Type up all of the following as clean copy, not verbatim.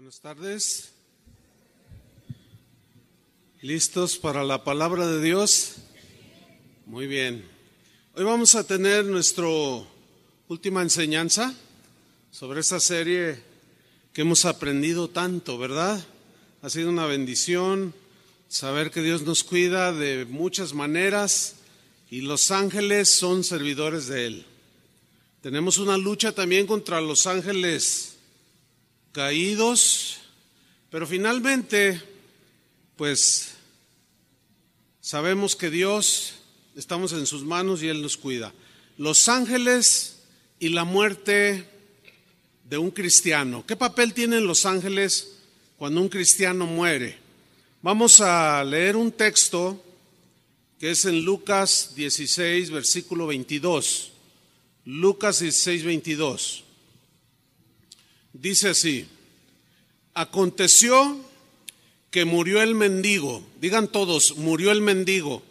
Buenas tardes. ¿Listos para la palabra de Dios? Muy bien. Hoy vamos a tener nuestra última enseñanza sobre esta serie que hemos aprendido tanto, ¿verdad? Ha sido una bendición saber que Dios nos cuida de muchas maneras y los ángeles son servidores de Él. Tenemos una lucha también contra los ángeles caídos, pero finalmente, pues, sabemos que Dios, estamos en sus manos y Él nos cuida. Los ángeles y la muerte de un cristiano. ¿Qué papel tienen los ángeles cuando un cristiano muere? Vamos a leer un texto que es en Lucas 16, versículo 22. Lucas 16, 22. Dice así: aconteció que murió el mendigo, digan todos, murió el mendigo,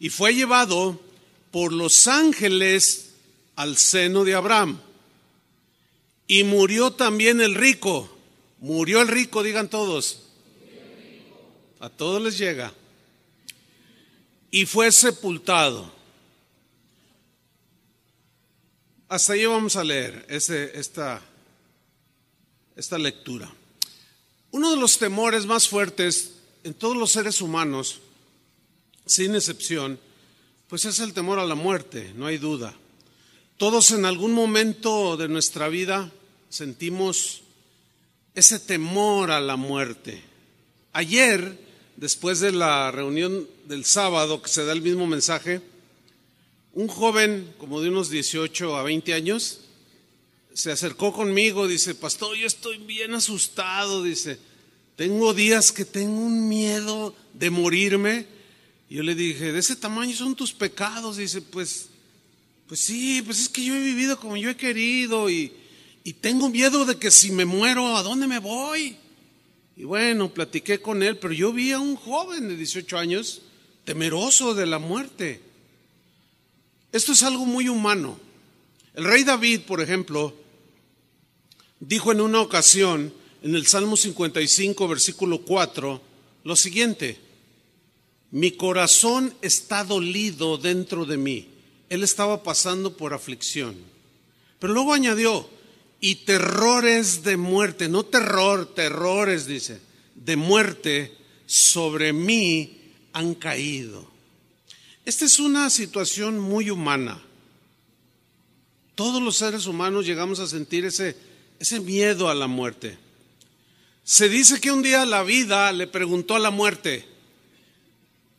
y fue llevado por los ángeles al seno de Abraham. Y murió también el rico, murió el rico, digan todos, a todos les llega, y fue sepultado. Hasta ahí vamos a leer esta lectura. Uno de los temores más fuertes en todos los seres humanos, sin excepción, pues es el temor a la muerte, no hay duda. Todos en algún momento de nuestra vida sentimos ese temor a la muerte. Ayer, después de la reunión del sábado, que se da el mismo mensaje, un joven como de unos 18 a 20 años se acercó conmigo, dice: pastor, yo estoy bien asustado, dice, tengo días que tengo un miedo de morirme. Y yo le dije: ¿de ese tamaño son tus pecados? Dice: pues sí, pues es que yo he vivido como yo he querido y tengo miedo de que si me muero, ¿a dónde me voy? Y bueno, platiqué con él, pero yo vi a un joven de 18 años temeroso de la muerte. Esto es algo muy humano. El rey David, por ejemplo, dijo en una ocasión, en el Salmo 55, versículo 4, lo siguiente: mi corazón está dolido dentro de mí. Él estaba pasando por aflicción. Pero luego añadió: y terrores de muerte, no terror, terrores, dice, de muerte sobre mí han caído. Esta es una situación muy humana. Todos los seres humanos llegamos a sentir ese miedo a la muerte. Se dice que un día la vida le preguntó a la muerte: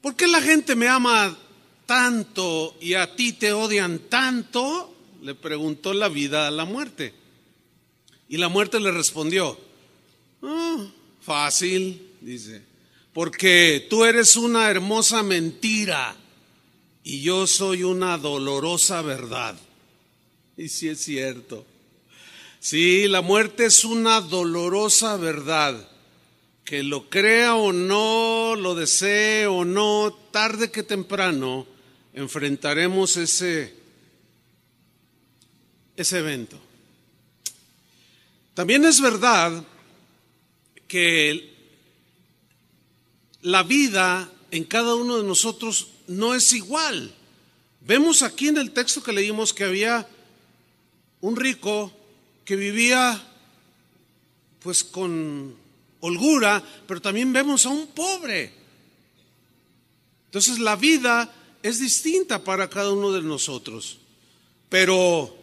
¿por qué la gente me ama tanto y a ti te odian tanto? Le preguntó la vida a la muerte. Y la muerte le respondió: fácil, dice, porque tú eres una hermosa mentira y yo soy una dolorosa verdad. Y sí es cierto. Sí, la muerte es una dolorosa verdad. Que lo crea o no, lo desee o no, tarde que temprano enfrentaremos ese evento. También es verdad que la vida en cada uno de nosotros no es igual. Vemos aquí en el texto que leímos que había un rico que vivía pues con holgura, pero también vemos a un pobre. Entonces la vida es distinta para cada uno de nosotros. Pero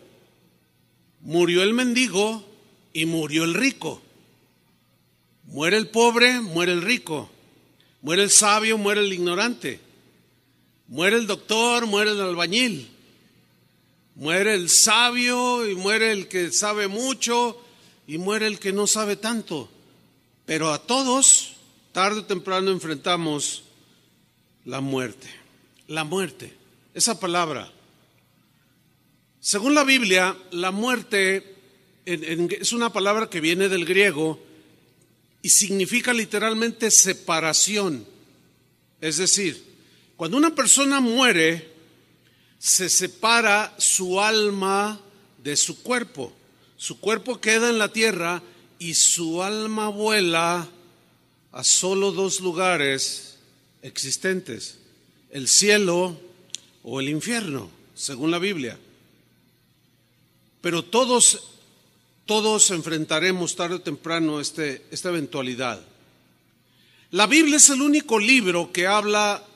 murió el mendigo y murió el rico. Muere el pobre, muere el rico. Muere el sabio, muere el ignorante. Muere el doctor, muere el albañil. Muere el sabio y muere el que sabe mucho y muere el que no sabe tanto. Pero a todos, tarde o temprano, enfrentamos la muerte. La muerte, esa palabra. Según la Biblia, la muerte es una palabra que viene del griego y significa literalmente separación. Es decir, cuando una persona muere, se separa su alma de su cuerpo. Su cuerpo queda en la tierra y su alma vuela a solo dos lugares existentes, el cielo o el infierno, según la Biblia. Pero todos enfrentaremos tarde o temprano esta eventualidad. La Biblia es el único libro que habla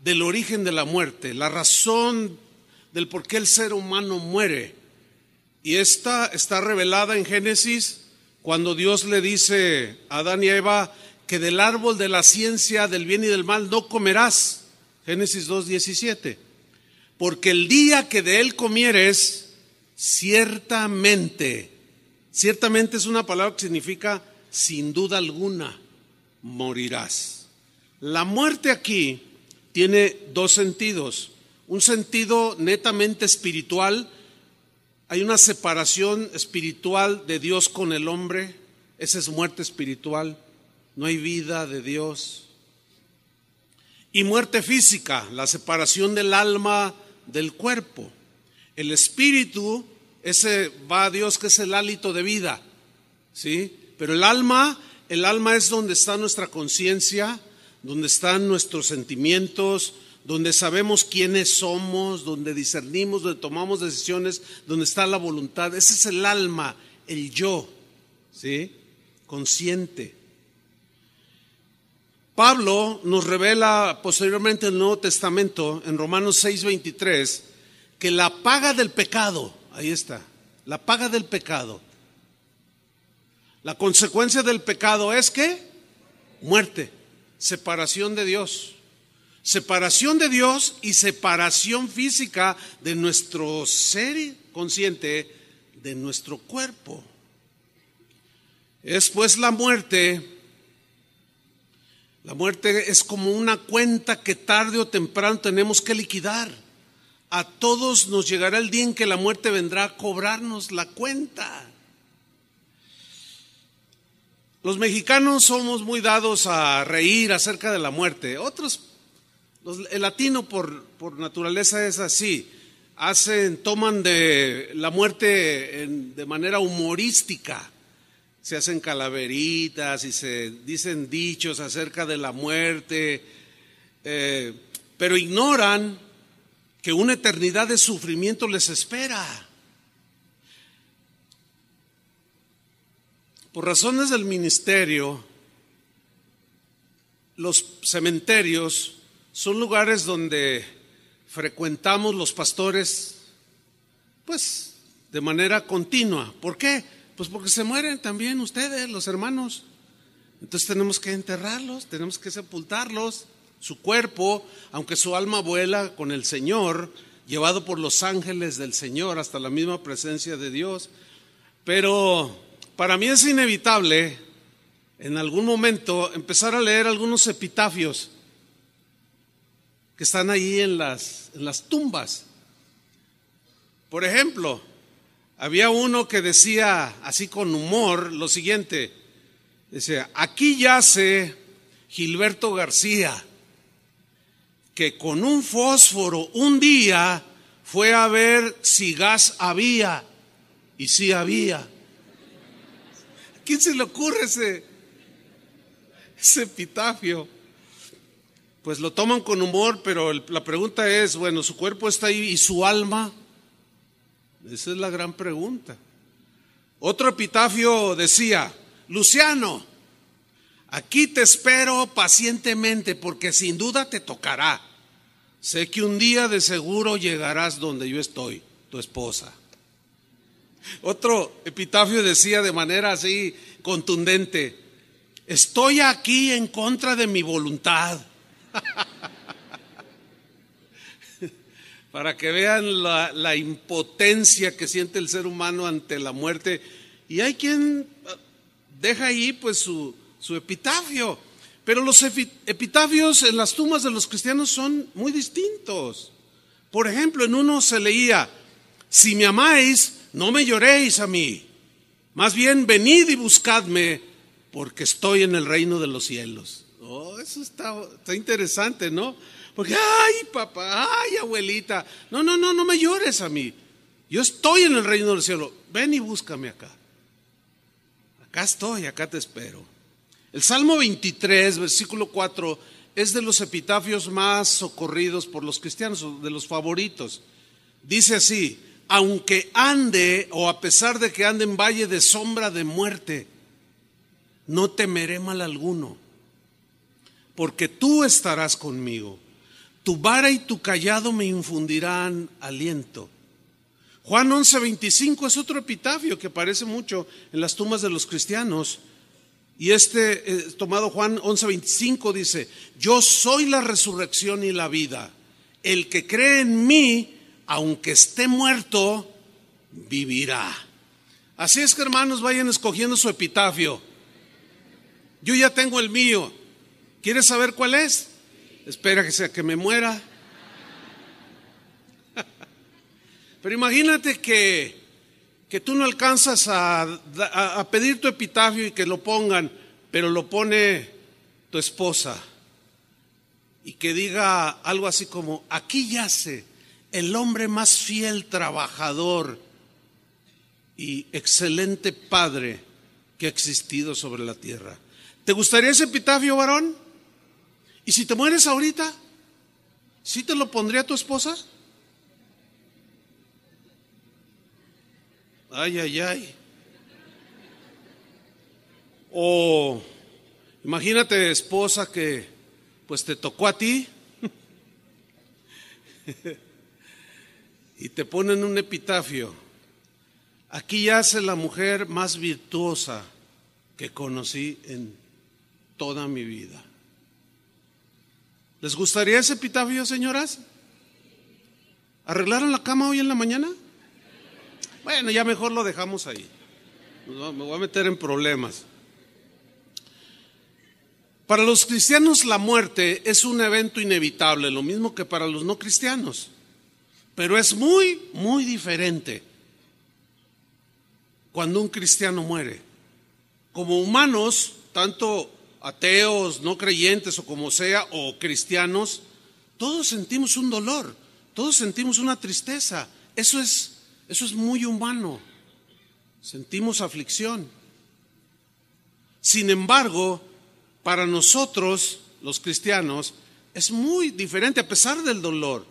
del origen de la muerte, la razón del por qué el ser humano muere. Y esta está revelada en Génesis, cuando Dios le dice a Adán y a Eva que del árbol de la ciencia del bien y del mal no comerás. Génesis 2:17. Porque el día que de él comieres, ciertamente es una palabra que significa sin duda alguna, morirás. La muerte aquí tiene dos sentidos. Un sentido netamente espiritual. Hay una separación espiritual de Dios con el hombre. Esa es muerte espiritual. No hay vida de Dios. Y muerte física, la separación del alma del cuerpo. El espíritu, ese va a Dios, que es el hálito de vida, ¿sí? Pero el alma es donde está nuestra conciencia, donde están nuestros sentimientos, donde sabemos quiénes somos, donde discernimos, donde tomamos decisiones, donde está la voluntad. Ese es el alma, el yo, ¿sí? Consciente. Pablo nos revela posteriormente en el Nuevo Testamento, en Romanos 6:23, que la paga del pecado, ahí está, la paga del pecado, la consecuencia del pecado es ¿qué? Muerte, separación de Dios. Separación de Dios y separación física de nuestro ser consciente, de nuestro cuerpo. Es pues la muerte es como una cuenta que tarde o temprano tenemos que liquidar. A todos nos llegará el día en que la muerte vendrá a cobrarnos la cuenta. Los mexicanos somos muy dados a reír acerca de la muerte. El latino por naturaleza es así. Toman de la muerte de manera humorística. Se hacen calaveritas y se dicen dichos acerca de la muerte, pero ignoran que una eternidad de sufrimiento les espera. Por razones del ministerio, los cementerios son lugares donde frecuentamos los pastores, pues, de manera continua. ¿Por qué? Pues porque se mueren también ustedes, los hermanos. Entonces tenemos que enterrarlos, tenemos que sepultarlos, su cuerpo, aunque su alma vuela con el Señor, llevado por los ángeles del Señor hasta la misma presencia de Dios. Pero para mí es inevitable en algún momento empezar a leer algunos epitafios que están ahí en las tumbas. Por ejemplo, había uno que decía así con humor lo siguiente: decía, aquí yace Gilberto García, que con un fósforo un día fue a ver si gas había, y sí había. ¿A quién se le ocurre ese epitafio? Pues lo toman con humor, pero la pregunta es, bueno, su cuerpo está ahí y su alma. Esa es la gran pregunta. Otro epitafio decía, Luciano, aquí te espero pacientemente porque sin duda te tocará. Sé que un día de seguro llegarás donde yo estoy, tu esposa. Otro epitafio decía de manera así contundente, estoy aquí en contra de mi voluntad. Para que vean la impotencia que siente el ser humano ante la muerte. Y hay quien deja ahí pues su epitafio. Pero los epitafios en las tumbas de los cristianos son muy distintos. Por ejemplo, en uno se leía, si me amáis, no me lloréis a mí. Más bien, venid y buscadme, porque estoy en el reino de los cielos. Oh, eso está interesante, ¿no? Porque, ay, papá, ay, abuelita, no me llores a mí. Yo estoy en el reino del cielo. Ven y búscame acá. acá estoy, acá te espero. El Salmo 23, versículo 4, es de los epitafios más socorridos por los cristianos, de los favoritos. Dice así: aunque ande, o a pesar de que ande en valle de sombra de muerte, no temeré mal alguno, porque tú estarás conmigo. Tu vara y tu cayado me infundirán aliento. Juan 11:25 es otro epitafio que aparece mucho en las tumbas de los cristianos. Y tomado Juan 11:25 dice: yo soy la resurrección y la vida. El que cree en mí, aunque esté muerto, vivirá. Así es que, hermanos, vayan escogiendo su epitafio. Yo ya tengo el mío. ¿Quieres saber cuál es? Espera que sea que me muera. Pero imagínate que tú no alcanzas a pedir tu epitafio y que lo pongan, pero lo pone tu esposa, y que diga algo así como: aquí yace el hombre más fiel, trabajador y excelente padre que ha existido sobre la tierra. ¿Te gustaría ese epitafio, varón? ¿Y si te mueres ahorita, sí te lo pondría tu esposa? Ay, ay, ay. O imagínate, esposa, que pues te tocó a ti y te ponen un epitafio: aquí yace la mujer más virtuosa que conocí en toda mi vida. ¿Les gustaría ese epitafio, señoras? ¿Arreglaron la cama hoy en la mañana? Bueno, ya mejor lo dejamos ahí. Me voy a meter en problemas. Para los cristianos la muerte es un evento inevitable, lo mismo que para los no cristianos. Pero es muy, muy diferente cuando un cristiano muere. Como humanos, tanto ateos, no creyentes o como sea, o cristianos, todos sentimos un dolor, todos sentimos una tristeza. Eso es muy humano. Sentimos aflicción. Sin embargo, para nosotros, los cristianos, es muy diferente a pesar del dolor.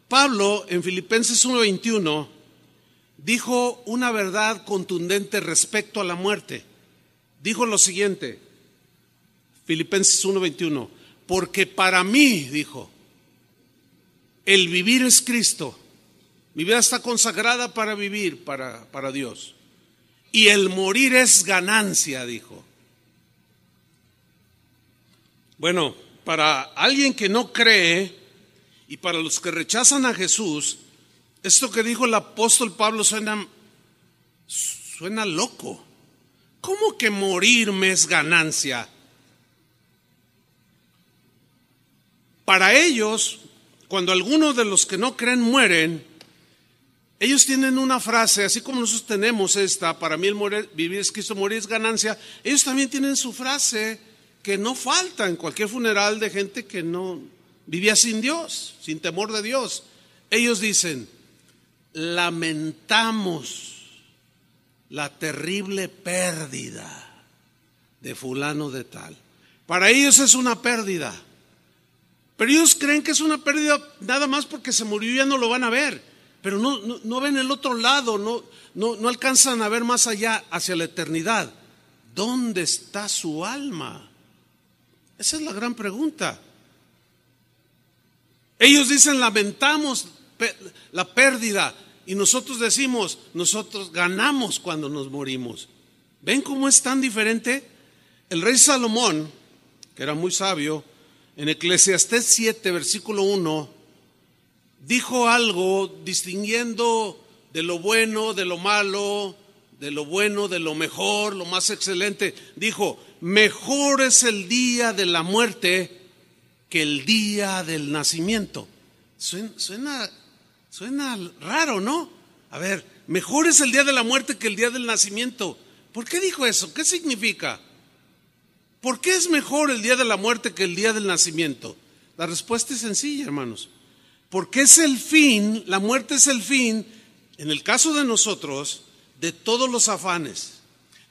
Pablo, en Filipenses 1:21, dijo una verdad contundente respecto a la muerte. Dijo lo siguiente, Filipenses 1:21: porque para mí, dijo, el vivir es Cristo. Mi vida está consagrada para vivir para Dios. Y el morir es ganancia, dijo. Bueno, para alguien que no cree y para los que rechazan a Jesús, esto que dijo el apóstol Pablo suena loco. ¿Cómo que morirme es ganancia? Para ellos, cuando algunos de los que no creen mueren, ellos tienen una frase, así como nosotros tenemos esta: para mí el vivir es Cristo, morir es ganancia. Ellos también tienen su frase que no falta en cualquier funeral de gente que no vivía sin Dios, sin temor de Dios. Ellos dicen: lamentamos la terrible pérdida de fulano de tal. Para ellos es una pérdida, pero ellos creen que es una pérdida nada más porque se murió y ya no lo van a ver. Pero no ven el otro lado, no alcanzan a ver más allá, hacia la eternidad. ¿Dónde está su alma? Esa es la gran pregunta. Ellos dicen: lamentamos la pérdida, y nosotros decimos: nosotros ganamos cuando nos morimos. ¿Ven cómo es tan diferente? El rey Salomón, que era muy sabio, en Eclesiastés 7, versículo 1, dijo algo distinguiendo de lo bueno, de lo malo, de lo bueno, de lo mejor, lo más excelente. Dijo: mejor es el día de la muerte que el día del nacimiento. Suena raro, ¿no? A ver, mejor es el día de la muerte que el día del nacimiento. ¿Por qué dijo eso? ¿Qué significa? ¿Por qué es mejor el día de la muerte que el día del nacimiento? La respuesta es sencilla, hermanos. Porque es el fin, la muerte es el fin, en el caso de nosotros, de todos los afanes,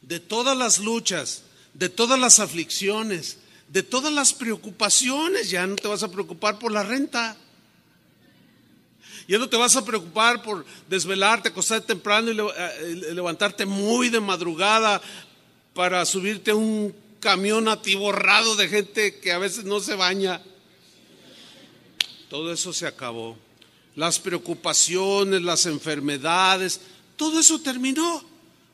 de todas las luchas, de todas las aflicciones, de todas las preocupaciones. Ya no te vas a preocupar por la renta. Ya no te vas a preocupar por desvelarte, acostarte temprano y levantarte muy de madrugada para subirte a un camión atiborrado de gente que a veces no se baña. Todo eso se acabó. Las preocupaciones, las enfermedades, todo eso terminó.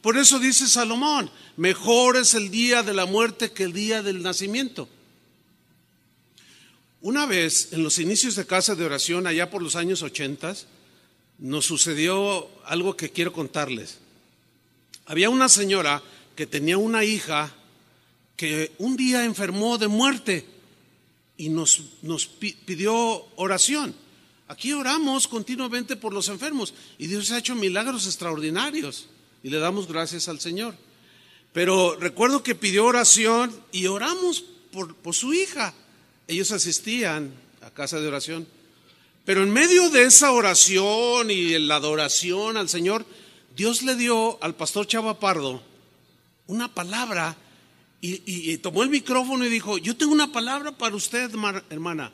Por eso dice Salomón, mejor es el día de la muerte que el día del nacimiento. Una vez, en los inicios de casa de oración, allá por los años 80, nos sucedió algo que quiero contarles. Había una señora que tenía una hija que un día enfermó de muerte y nos pidió oración. Aquí oramos continuamente por los enfermos y Dios ha hecho milagros extraordinarios y le damos gracias al Señor. Pero recuerdo que pidió oración y oramos por su hija. Ellos asistían a casa de oración. Pero en medio de esa oración y la adoración al Señor, Dios le dio al pastor Chava Pardo una palabra y tomó el micrófono y dijo, yo tengo una palabra para usted, hermana.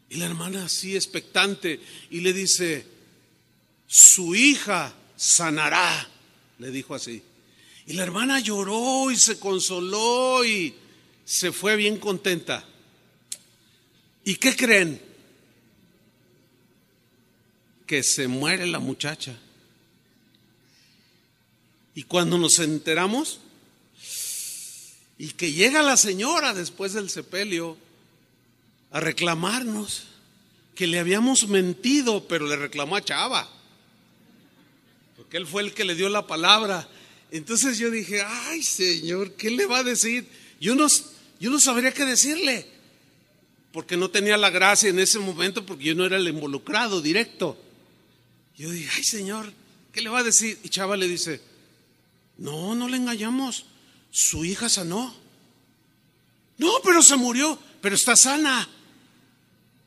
Y la hermana así expectante y le dice, su hija sanará, le dijo así. Y la hermana lloró y se consoló y se fue bien contenta. ¿Y qué creen? Que se muere la muchacha. Y cuando nos enteramos, y que llega la señora después del sepelio a reclamarnos que le habíamos mentido, pero le reclamó a Chava, porque él fue el que le dio la palabra. Entonces yo dije, ay Señor, ¿qué le va a decir? Yo no sabría qué decirle, porque no tenía la gracia en ese momento, porque yo no era el involucrado directo. Yo dije, ay Señor, ¿qué le va a decir? Y Chava le dice, no le engañamos, su hija sanó. No, pero se murió, pero está sana.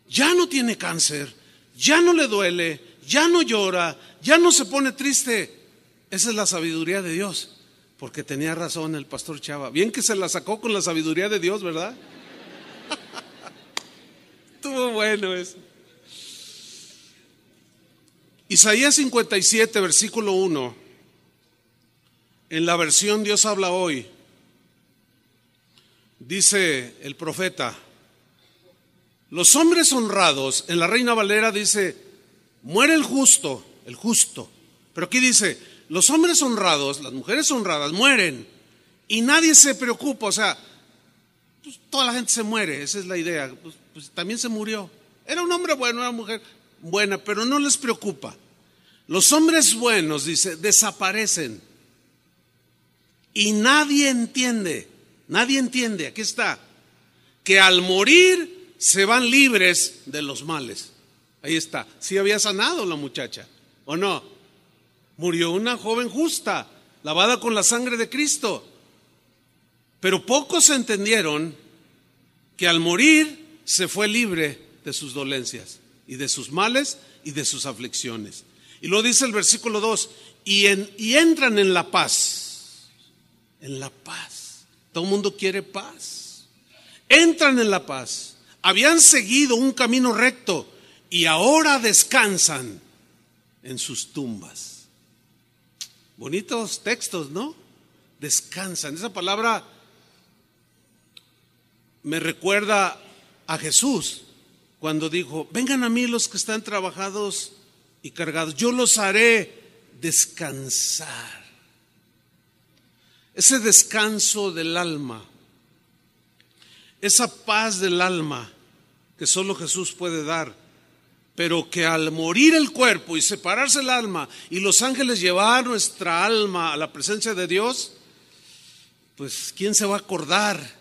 Ya no tiene cáncer, ya no le duele, ya no llora, ya no se pone triste. Esa es la sabiduría de Dios. Porque tenía razón el pastor Chava. Bien que se la sacó con la sabiduría de Dios, ¿verdad? Estuvo bueno eso. Isaías 57, versículo 1. En la versión Dios habla hoy. Dice el profeta, los hombres honrados, en la Reina Valera dice, muere el justo. Pero aquí dice, los hombres honrados, las mujeres honradas mueren y nadie se preocupa. O sea, pues, toda la gente se muere, esa es la idea. Pues también se murió. Era un hombre bueno, una mujer buena, pero no les preocupa. Los hombres buenos, dice, desaparecen y nadie entiende, aquí está, que al morir se van libres de los males. Ahí está, sí había sanado la muchacha, ¿o no? Murió una joven justa, lavada con la sangre de Cristo. Pero pocos entendieron que al morir se fue libre de sus dolencias y de sus males y de sus aflicciones. Y lo dice el versículo 2, y entran en la paz. En la paz. Todo el mundo quiere paz. Entran en la paz. Habían seguido un camino recto y ahora descansan en sus tumbas. Bonitos textos, ¿no? Descansan. Esa palabra me recuerda a Jesús cuando dijo, vengan a mí los que están trabajados y cargados, yo los haré descansar. Ese descanso del alma, esa paz del alma que solo Jesús puede dar, pero que al morir el cuerpo y separarse el alma y los ángeles llevar nuestra alma a la presencia de Dios, pues ¿quién se va a acordar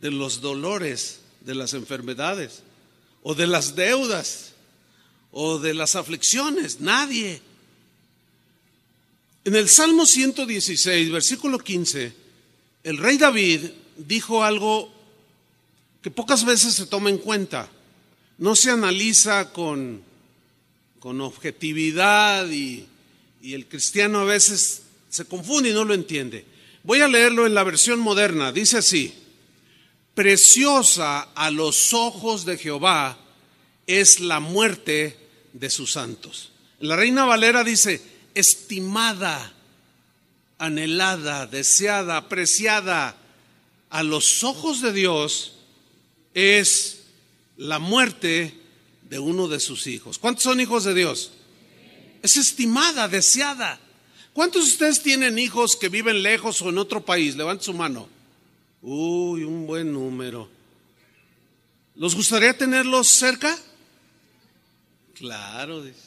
de los dolores, de las enfermedades o de las deudas o de las aflicciones? Nadie. En el Salmo 116, versículo 15, el rey David dijo algo que pocas veces se toma en cuenta. No se analiza con objetividad y el cristiano a veces se confunde y no lo entiende. Voy a leerlo en la versión moderna. Dice así: preciosa a los ojos de Jehová es la muerte de sus santos. La Reina Valera dice: estimada, anhelada, deseada, apreciada a los ojos de Dios es la muerte de uno de sus hijos. ¿Cuántos son hijos de Dios? Es estimada, deseada. ¿Cuántos de ustedes tienen hijos que viven lejos o en otro país? Levanten su mano. Uy, un buen número. ¿Les gustaría tenerlos cerca? Claro, dice.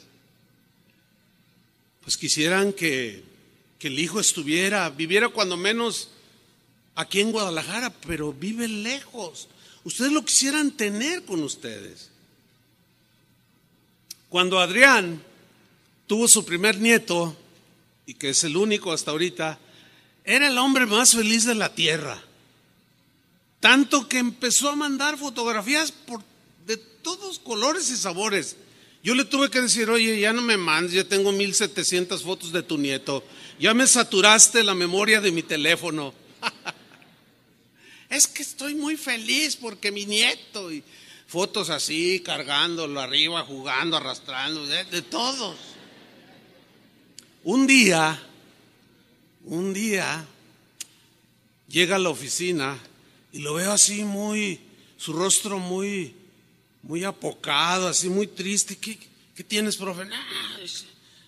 Pues quisieran que el hijo viviera cuando menos aquí en Guadalajara, pero vive lejos. Ustedes lo quisieran tener con ustedes. Cuando Adrián tuvo su primer nieto, y que es el único hasta ahorita, era el hombre más feliz de la tierra. Tanto que empezó a mandar fotografías de todos colores y sabores. Yo le tuve que decir: oye, ya no me mandes, ya tengo 1700 fotos de tu nieto. Ya me saturaste la memoria de mi teléfono. Es que estoy muy feliz porque mi nieto, y fotos así, cargándolo arriba, jugando, arrastrando, de todos. Un día llega a la oficina y lo veo así su rostro muy apocado, así muy triste. ¿Qué tienes, profe?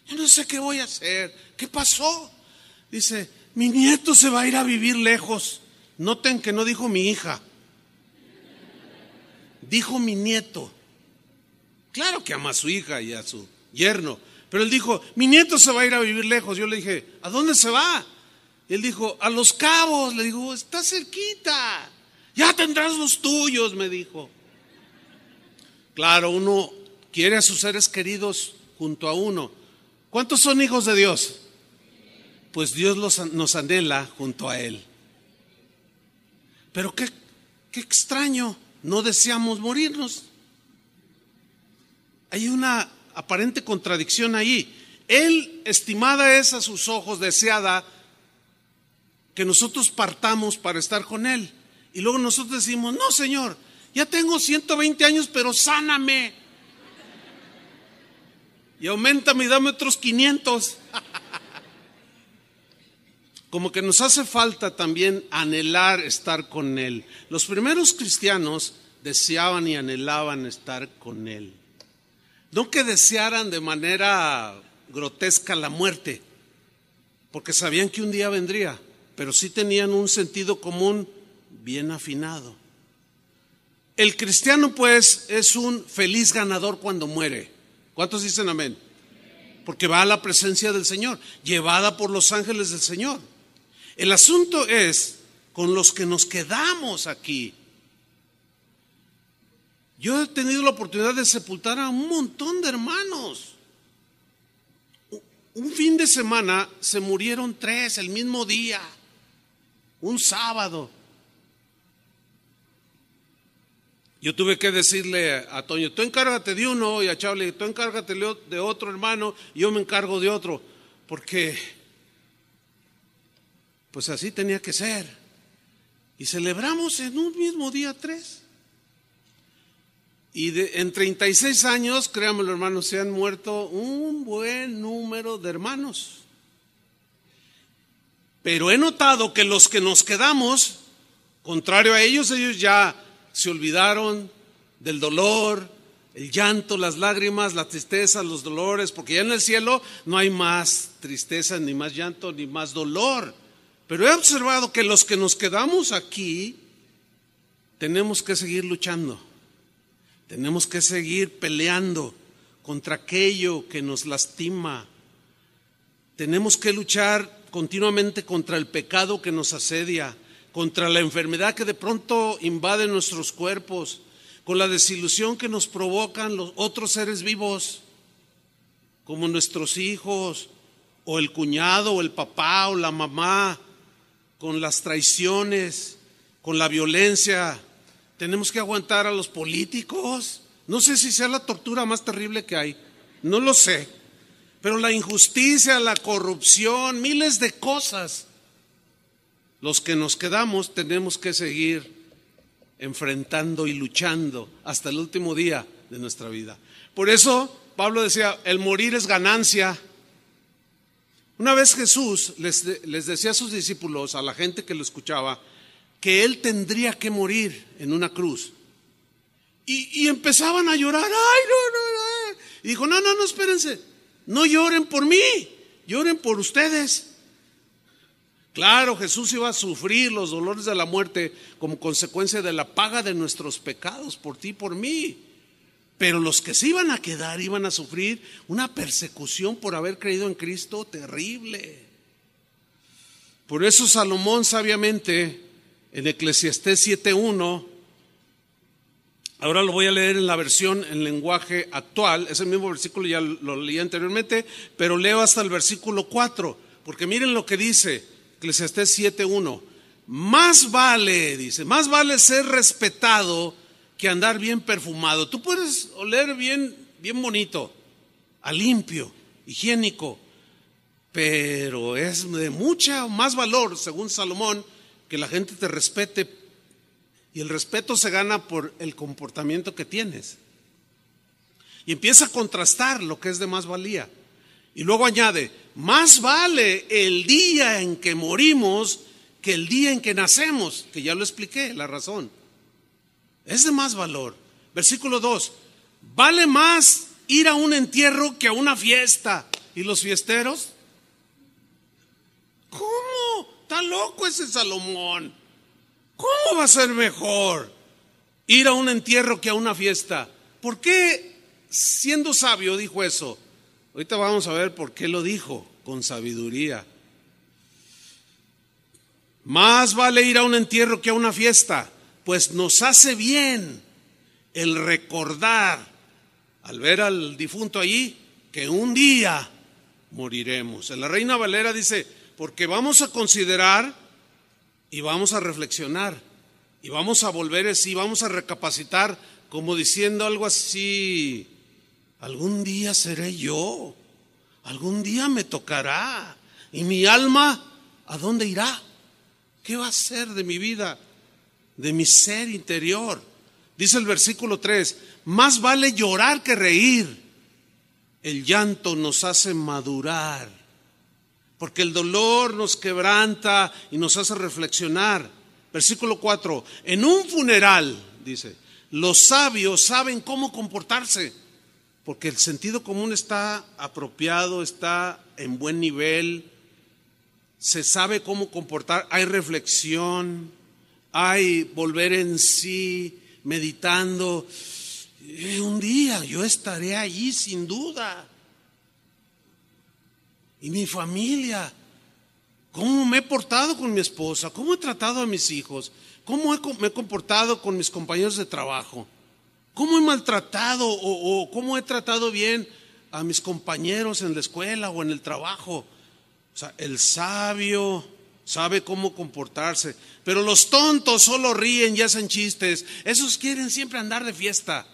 Yo no sé qué voy a hacer. ¿Qué pasó? Dice: mi nieto se va a ir a vivir lejos. Noten que no dijo mi hija, dijo mi nieto. Claro que ama a su hija y a su yerno, pero él dijo: mi nieto se va a ir a vivir lejos. Yo le dije: ¿a dónde se va? Y él dijo: a Los Cabos. Le digo: está cerquita, ya tendrás los tuyos, me dijo. Claro, uno quiere a sus seres queridos junto a uno. ¿Cuántos son hijos de Dios? Pues Dios nos anhela junto a Él. Pero qué extraño, no deseamos morirnos. Hay una aparente contradicción ahí. Él, estimada es a sus ojos, deseada, que nosotros partamos para estar con Él. Y luego nosotros decimos: no, Señor, ya tengo 120 años, pero sáname. Y auméntame y dame otros 500. Como que nos hace falta también anhelar estar con Él. Los primeros cristianos deseaban y anhelaban estar con Él. No que desearan de manera grotesca la muerte, porque sabían que un día vendría, pero sí tenían un sentido común bien afinado. El cristiano, pues, es un feliz ganador cuando muere. ¿Cuántos dicen amén? Porque va a la presencia del Señor, llevada por los ángeles del Señor. El asunto es con los que nos quedamos aquí. Yo he tenido la oportunidad de sepultar a un montón de hermanos. Un fin de semana se murieron 3 el mismo día, un sábado. Yo tuve que decirle a Toño: tú encárgate de uno, y a Charlie: tú encárgate de otro hermano, y yo me encargo de otro, porque pues así tenía que ser. Y celebramos en un mismo día 3. Y en 36 años, créanmelo, hermanos, se han muerto un buen número de hermanos. Pero he notado que los que nos quedamos, contrario a ellos ya se olvidaron del dolor, el llanto, las lágrimas, la tristeza, los dolores, porque ya en el cielo no hay más tristeza, ni más llanto, ni más dolor. Pero he observado que los que nos quedamos aquí tenemos que seguir luchando, tenemos que seguir peleando contra aquello que nos lastima. Tenemos que luchar continuamente contra el pecado que nos asedia, contra la enfermedad que de pronto invade nuestros cuerpos, con la desilusión que nos provocan los otros seres vivos, como nuestros hijos, o el cuñado, o el papá, o la mamá, con las traiciones, con la violencia. Tenemos que aguantar a los políticos. No sé si sea la tortura más terrible que hay, no lo sé, Pero la injusticia, la corrupción, miles de cosas, los que nos quedamos tenemos que seguir enfrentando y luchando hasta el último día de nuestra vida. Por eso Pablo decía, el morir es ganancia. Una vez Jesús les decía a sus discípulos, a la gente que lo escuchaba, que él tendría que morir en una cruz. Y empezaban a llorar. ¡Ay, no! Y dijo, no, espérense. No lloren por mí, lloren por ustedes. Claro, Jesús iba a sufrir los dolores de la muerte como consecuencia de la paga de nuestros pecados por ti y por mí. Pero los que se iban a quedar iban a sufrir una persecución por haber creído en Cristo terrible. Por eso Salomón sabiamente en Eclesiastés 7:1, ahora lo voy a leer en la versión en lenguaje actual, ese mismo versículo ya lo leí anteriormente, pero leo hasta el versículo 4, porque miren lo que dice Eclesiastés 7:1. Más vale, dice, más vale ser respetado que andar bien perfumado. Tú puedes oler bien bonito, a limpio, higiénico, pero es de mucha más valor, según Salomón, que la gente te respete, y el respeto se gana por el comportamiento que tienes. Y empieza a contrastar lo que es de más valía. Y luego añade, más vale el día en que morimos que el día en que nacemos, que ya lo expliqué, la razón. Es de más valor. Versículo 2, vale más ir a un entierro que a una fiesta. ¿Y los fiesteros? ¿Cómo? Está loco ese Salomón. ¿Cómo va a ser mejor ir a un entierro que a una fiesta? ¿Por qué, siendo sabio, dijo eso? Ahorita vamos a ver por qué lo dijo, con sabiduría. Más vale ir a un entierro que a una fiesta, pues nos hace bien el recordar, al ver al difunto allí, que un día moriremos. En la Reina Valera dice, porque vamos a considerar y vamos a reflexionar y vamos a volver así, vamos a recapacitar, como diciendo algo así, algún día seré yo, algún día me tocará, y mi alma, ¿a dónde irá? ¿Qué va a ser de mi vida, de mi ser interior? Dice el versículo 3, más vale llorar que reír, el llanto nos hace madurar, porque el dolor nos quebranta y nos hace reflexionar. Versículo 4, en un funeral, dice, los sabios saben cómo comportarse, porque el sentido común está apropiado, está en buen nivel, se sabe cómo comportar, hay reflexión, hay volver en sí, meditando. Un día yo estaré allí sin duda. Y mi familia, ¿cómo me he portado con mi esposa? ¿Cómo he tratado a mis hijos? ¿Cómo me he comportado con mis compañeros de trabajo? ¿Cómo he maltratado o cómo he tratado bien a mis compañeros en la escuela o en el trabajo? O sea, el sabio sabe cómo comportarse, pero los tontos solo ríen y hacen chistes. Esos quieren siempre andar de fiesta.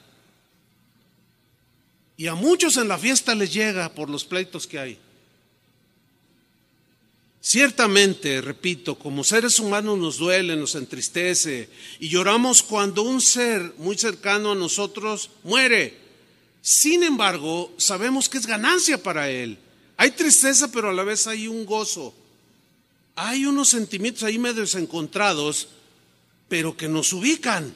Y a muchos en la fiesta les llega por los pleitos que hay. Ciertamente, repito, como seres humanos nos duele, nos entristece y lloramos cuando un ser muy cercano a nosotros muere. Sin embargo, sabemos que es ganancia para él. Hay tristeza, pero a la vez hay un gozo. Hay unos sentimientos ahí medio encontrados, pero que nos ubican.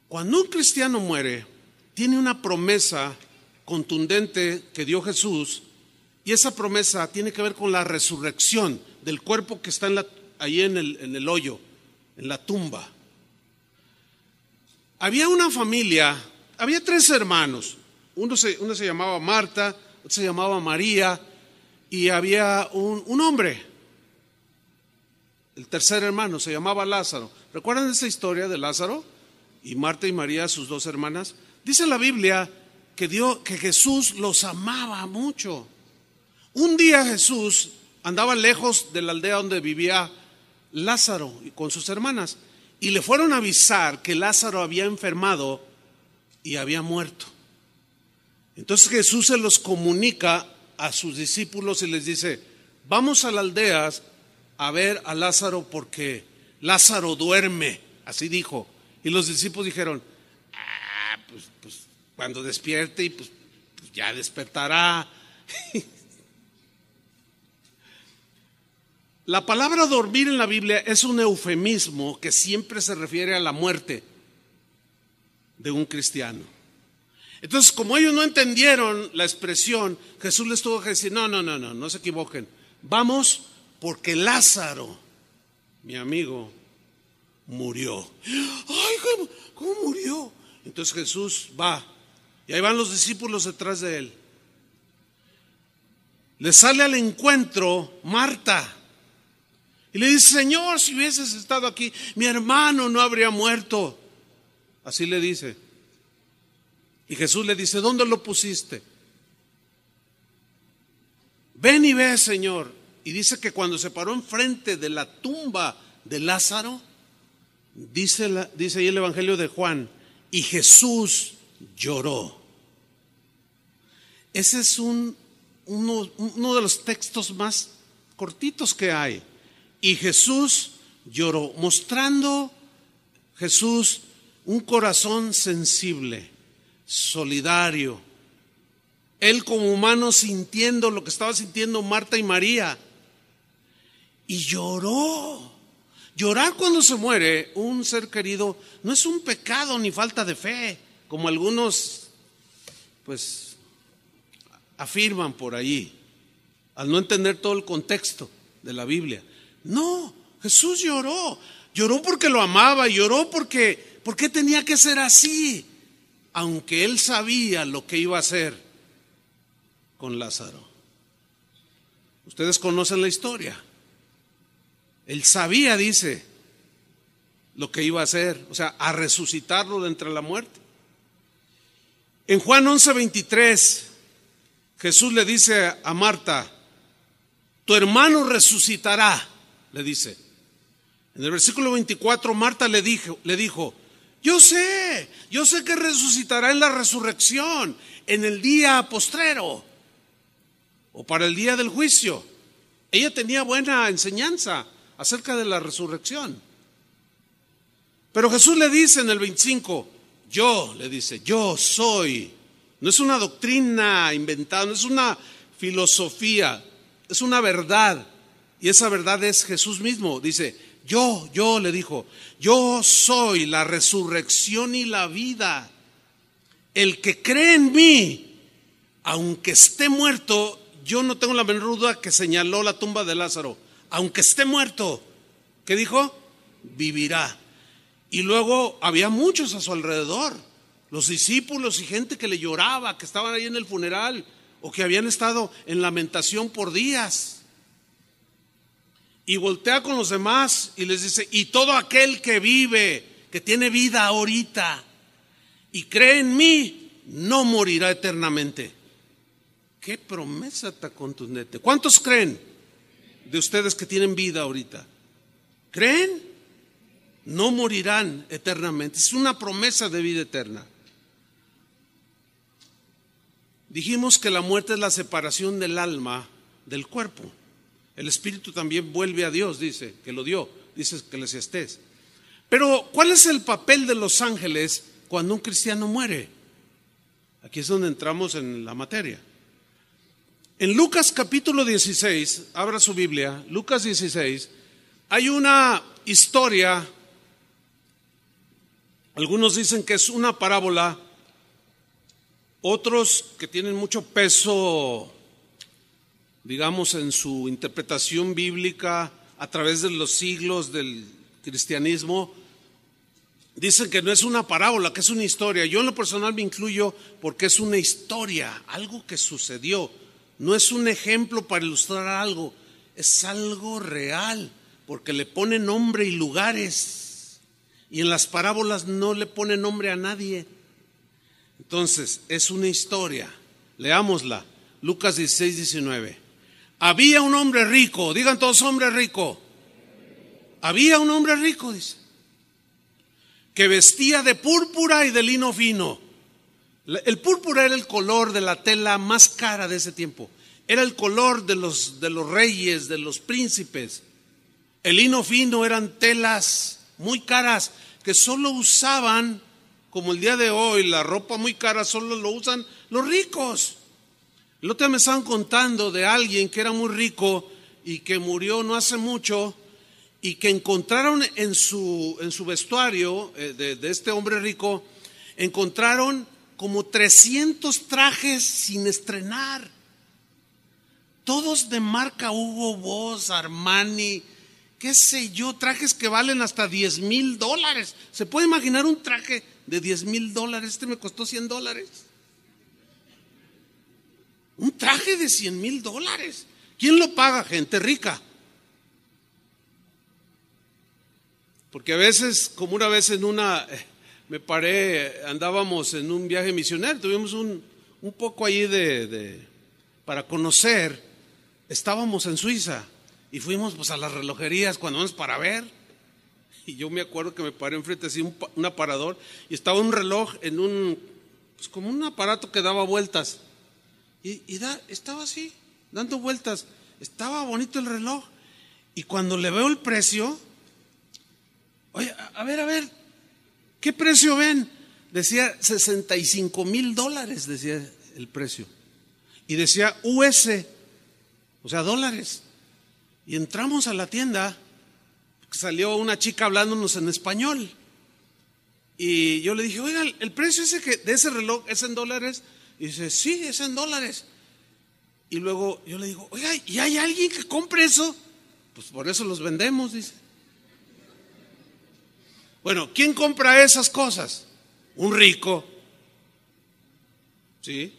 Cuando un cristiano muere, tiene una promesa contundente que dio Jesús. Y esa promesa tiene que ver con la resurrección del cuerpo que está ahí en el hoyo, en la tumba. Había una familia, había 3 hermanos. Uno se llamaba Marta, otro se llamaba María, y había un hombre. El tercer hermano se llamaba Lázaro. ¿Recuerdan esa historia de Lázaro? Y Marta y María, sus 2 hermanas. Dice la Biblia que Jesús los amaba mucho. Un día Jesús andaba lejos de la aldea donde vivía Lázaro y con sus hermanas, y le fueron a avisar que Lázaro había enfermado y había muerto. Entonces Jesús se los comunica a sus discípulos y les dice: vamos a la aldea a ver a Lázaro porque Lázaro duerme, así dijo. Y los discípulos dijeron: pues cuando despierte y pues ya despertará. La palabra dormir en la Biblia es un eufemismo que siempre se refiere a la muerte de un cristiano. Entonces, como ellos no entendieron la expresión, Jesús les tuvo que decir: no se equivoquen. Vamos porque Lázaro, mi amigo, murió. ¡Ay, cómo murió! Entonces Jesús va y ahí van los discípulos detrás de él. Le sale al encuentro Marta y le dice: Señor, si hubieses estado aquí, mi hermano no habría muerto. Así le dice. Y Jesús le dice: ¿dónde lo pusiste? Ven y ve, Señor. Y dice que cuando se paró enfrente de la tumba de Lázaro, dice ahí el Evangelio de Juan, y Jesús lloró. Ese es uno de los textos más cortitos que hay. Y Jesús lloró, mostrando Jesús un corazón sensible, solidario. Él como humano sintiendo lo que estaba sintiendo Marta y María. Y lloró. Llorar cuando se muere un ser querido no es un pecado ni falta de fe, como algunos pues afirman por allí, al no entender todo el contexto de la Biblia. No, Jesús lloró. Lloró porque lo amaba, lloró porque tenía que ser así, aunque él sabía lo que iba a hacer con Lázaro. Ustedes conocen la historia. Él sabía, dice, lo que iba a hacer, o sea, a resucitarlo de entre la muerte. En Juan 11:23, Jesús le dice a Marta: tu hermano resucitará, le dice. En el versículo 24, Marta le dijo: yo sé que resucitará en la resurrección, en el día postrero, o para el día del juicio. Ella tenía buena enseñanza acerca de la resurrección. Pero Jesús le dice en el 25, yo soy. No es una doctrina inventada, no es una filosofía, es una verdad. Y esa verdad es Jesús mismo. Dice, le dijo, yo soy la resurrección y la vida. El que cree en mí, aunque esté muerto, yo no tengo la menor duda que señaló la tumba de Lázaro. Aunque esté muerto, ¿qué dijo? Vivirá. Y luego había muchos a su alrededor, los discípulos y gente que le lloraba, que estaban ahí en el funeral o que habían estado en lamentación por días. Y voltea con los demás y les dice: y todo aquel que vive, que tiene vida ahorita y cree en mí, no morirá eternamente. Qué promesa tan contundente. ¿Cuántos creen de ustedes que tienen vida ahorita? ¿Creen? No morirán eternamente. Es una promesa de vida eterna. Dijimos que la muerte es la separación del alma del cuerpo. El espíritu también vuelve a Dios, dice que lo dio, dice Eclesiastés. Pero ¿cuál es el papel de los ángeles cuando un cristiano muere? Aquí es donde entramos en la materia. En Lucas capítulo 16, abra su Biblia, Lucas 16, hay una historia. Algunos dicen que es una parábola, otros que tienen mucho peso, digamos, en su interpretación bíblica a través de los siglos del cristianismo, dicen que no es una parábola, que es una historia. Yo en lo personal me incluyo porque es una historia, algo que sucedió. No es un ejemplo para ilustrar algo, es algo real, porque le pone nombre y lugares. Y en las parábolas no le pone nombre a nadie. Entonces, es una historia. Leámosla. Lucas 16, 19. Había un hombre rico, digan todos hombre rico. Había un hombre rico, dice, que vestía de púrpura y de lino fino El púrpura era el color de la tela más cara de ese tiempo. Era el color de los reyes, de los príncipes. El lino fino eran telas muy caras que solo usaban, como el día de hoy, la ropa muy cara solo lo usan los ricos. El otro día me estaban contando de alguien que era muy rico y que murió no hace mucho, y que encontraron en su vestuario de este hombre rico, encontraron como 300 trajes sin estrenar, todos de marca Hugo Boss, Armani, qué sé yo, trajes que valen hasta $10,000. ¿Se puede imaginar un traje de $10,000? Este me costó $100. Un traje de $100,000. ¿Quién lo paga? Gente rica. Porque a veces, como una vez me paré, andábamos en un viaje misionero, tuvimos un poco ahí para conocer. Estábamos en Suiza y fuimos pues a las relojerías cuando vamos para ver. Y yo me acuerdo que me paré enfrente así un aparador y estaba un reloj en pues como un aparato que daba vueltas. Estaba así, dando vueltas. Estaba bonito el reloj. Y cuando le veo el precio, oye, a ver, ¿qué precio ven? Decía $65,000, decía el precio. Y decía US, o sea, dólares. Y entramos a la tienda, salió una chica hablándonos en español. Y yo le dije, oiga, ¿el precio de ese reloj es en dólares? Y dice, sí, es en dólares. Y luego yo le digo, oiga, ¿y hay alguien que compre eso? Pues por eso los vendemos, dice. Bueno, ¿quién compra esas cosas? Un rico. ¿Sí?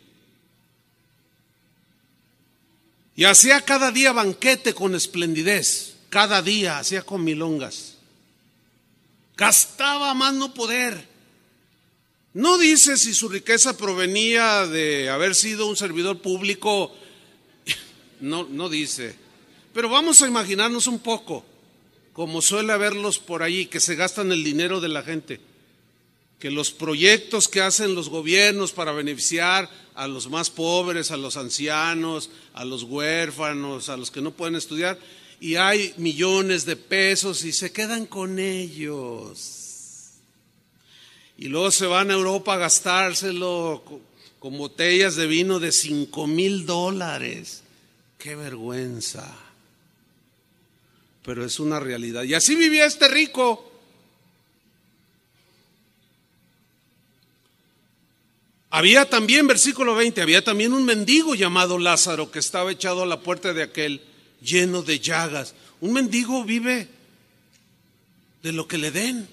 Y hacía cada día banquete con esplendidez. Cada día hacía comilongas. Gastaba más no poder. No dice si su riqueza provenía de haber sido un servidor público. No dice. Pero vamos a imaginarnos un poco, como suele haberlos por allí, que se gastan el dinero de la gente, que los proyectos que hacen los gobiernos para beneficiar a los más pobres, a los ancianos, a los huérfanos, a los que no pueden estudiar, y hay millones de pesos y se quedan con ellos. Y luego se van a Europa a gastárselo con botellas de vino de $5,000. ¡Qué vergüenza! Pero es una realidad. Y así vivía este rico. Había también, versículo 20, había también un mendigo llamado Lázaro que estaba echado a la puerta de aquel, lleno de llagas. Un mendigo vive de lo que le den.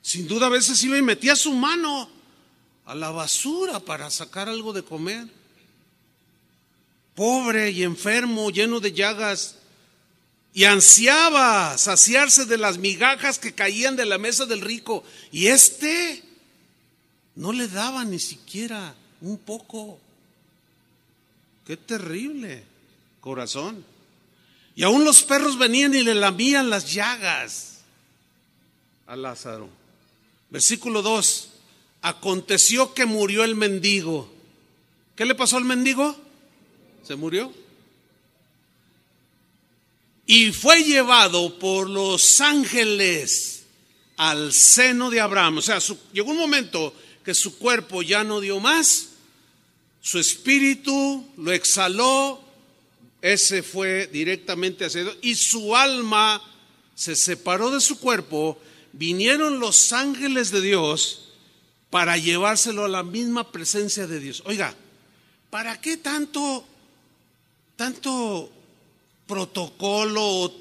Sin duda a veces iba y metía su mano a la basura para sacar algo de comer. Pobre y enfermo, lleno de llagas. Y ansiaba saciarse de las migajas que caían de la mesa del rico. Y no le daba ni siquiera un poco. Qué terrible corazón. Y aún los perros venían y le lamían las llagas a Lázaro. Versículo 2. Aconteció que murió el mendigo. ¿Qué le pasó al mendigo? Se murió. Y fue llevado por los ángeles al seno de Abraham. O sea, llegó un momento que su cuerpo ya no dio más, su espíritu lo exhaló, ese fue directamente hacia Dios, y su alma se separó de su cuerpo. Vinieron los ángeles de Dios para llevárselo a la misma presencia de Dios. Oiga, ¿para qué tanto protocolo o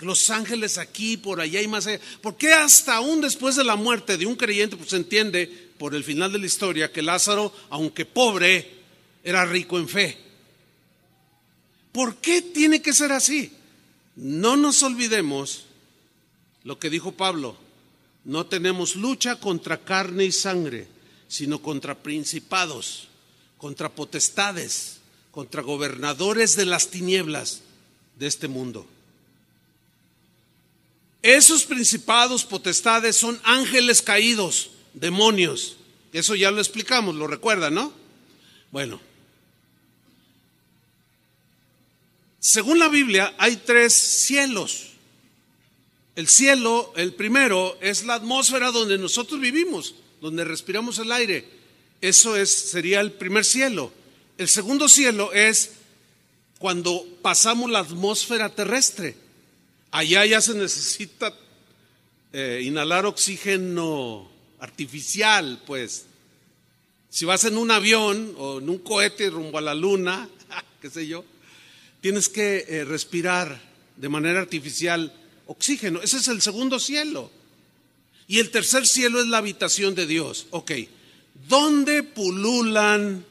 los ángeles aquí, por allá y más allá? ¿Por qué hasta aún después de la muerte de un creyente, pues se entiende por el final de la historia que Lázaro, aunque pobre, era rico en fe? ¿Por qué tiene que ser así? No nos olvidemos lo que dijo Pablo: no tenemos lucha contra carne y sangre, sino contra principados, contra potestades, contra gobernadores de las tinieblas de este mundo. Esos principados, potestades son ángeles caídos, demonios. Eso ya lo explicamos, lo recuerdan, ¿no? Bueno, según la Biblia hay 3 cielos. El cielo, el primero, es la atmósfera donde nosotros vivimos, donde respiramos el aire. Eso sería el primer cielo. El segundo cielo es cuando pasamos la atmósfera terrestre. Allá ya se necesita inhalar oxígeno artificial, pues. Si vas en un avión o en un cohete rumbo a la luna, qué sé yo, tienes que respirar de manera artificial oxígeno. Ese es el segundo cielo. Y el tercer cielo es la habitación de Dios. Ok, ¿dónde pululan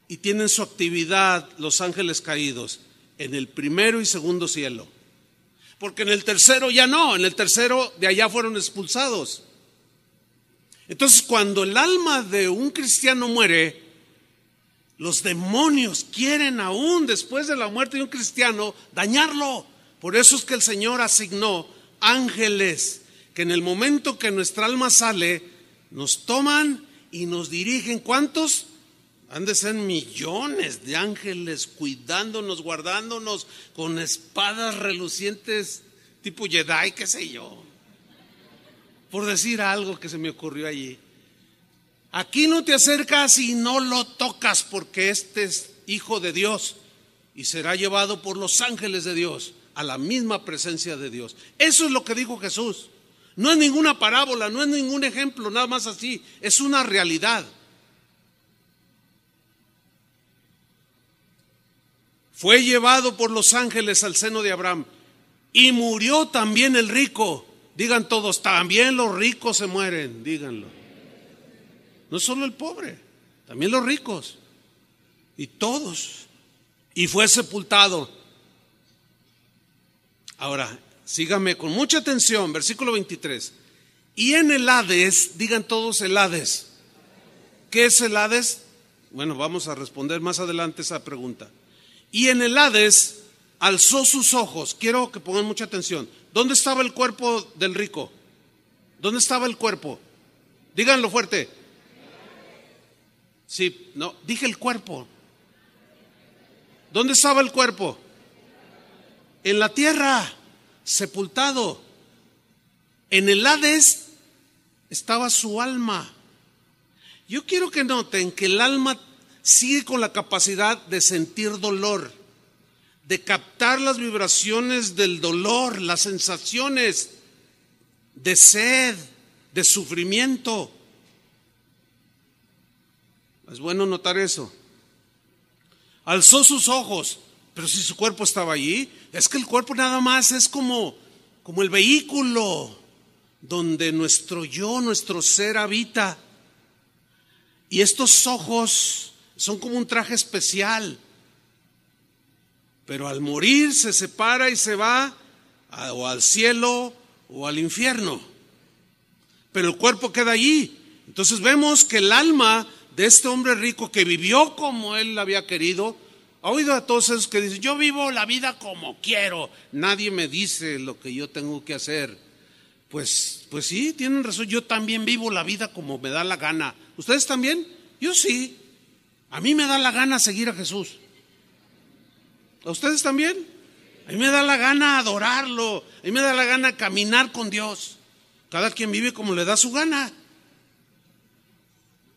y tienen su actividad los ángeles caídos? En el primero y segundo cielo. Porque en el tercero ya no, en el tercero de allá fueron expulsados. Entonces, cuando el alma de un cristiano muere, los demonios quieren aún después de la muerte de un cristiano dañarlo. Por eso es que el Señor asignó ángeles que en el momento que nuestra alma sale, nos toman y nos dirigen. ¿Cuántos? Han de ser millones de ángeles cuidándonos, guardándonos con espadas relucientes tipo Jedi, qué sé yo. Por decir algo que se me ocurrió allí. Aquí no te acercas y no lo tocas porque este es hijo de Dios y será llevado por los ángeles de Dios a la misma presencia de Dios. Eso es lo que dijo Jesús. No es ninguna parábola, no es ningún ejemplo, nada más así. Es una realidad. Fue llevado por los ángeles al seno de Abraham y murió también el rico. Digan todos, también los ricos se mueren, díganlo. No solo el pobre, también los ricos. Y todos. Y fue sepultado. Ahora, síganme con mucha atención, versículo 23. Y en el Hades, digan todos el Hades. ¿Qué es el Hades? Bueno, vamos a responder más adelante esa pregunta. Y en el Hades alzó sus ojos. Quiero que pongan mucha atención. ¿Dónde estaba el cuerpo del rico? ¿Dónde estaba el cuerpo? Díganlo fuerte. Sí, no, dije el cuerpo. ¿Dónde estaba el cuerpo? En la tierra, sepultado. En el Hades estaba su alma. Yo quiero que noten que el alma sigue con la capacidad de sentir dolor, de captar las vibraciones del dolor, las sensaciones de sed, de sufrimiento. Es bueno notar eso. Alzó sus ojos, pero si su cuerpo estaba allí, es que el cuerpo nada más es como el vehículo donde nuestro yo, nuestro ser habita. Y estos ojos son como un traje especial. Pero al morir se separa y se va o al cielo o al infierno. Pero el cuerpo queda allí. Entonces vemos que el alma de este hombre rico que vivió como él había querido, ha oído a todos esos que dicen, yo vivo la vida como quiero, nadie me dice lo que yo tengo que hacer. Pues sí, tienen razón, yo también vivo la vida como me da la gana. ¿Ustedes también? Yo sí. A mí me da la gana seguir a Jesús. ¿A ustedes también? A mí me da la gana adorarlo, a mí me da la gana caminar con Dios. Cada quien vive como le da su gana.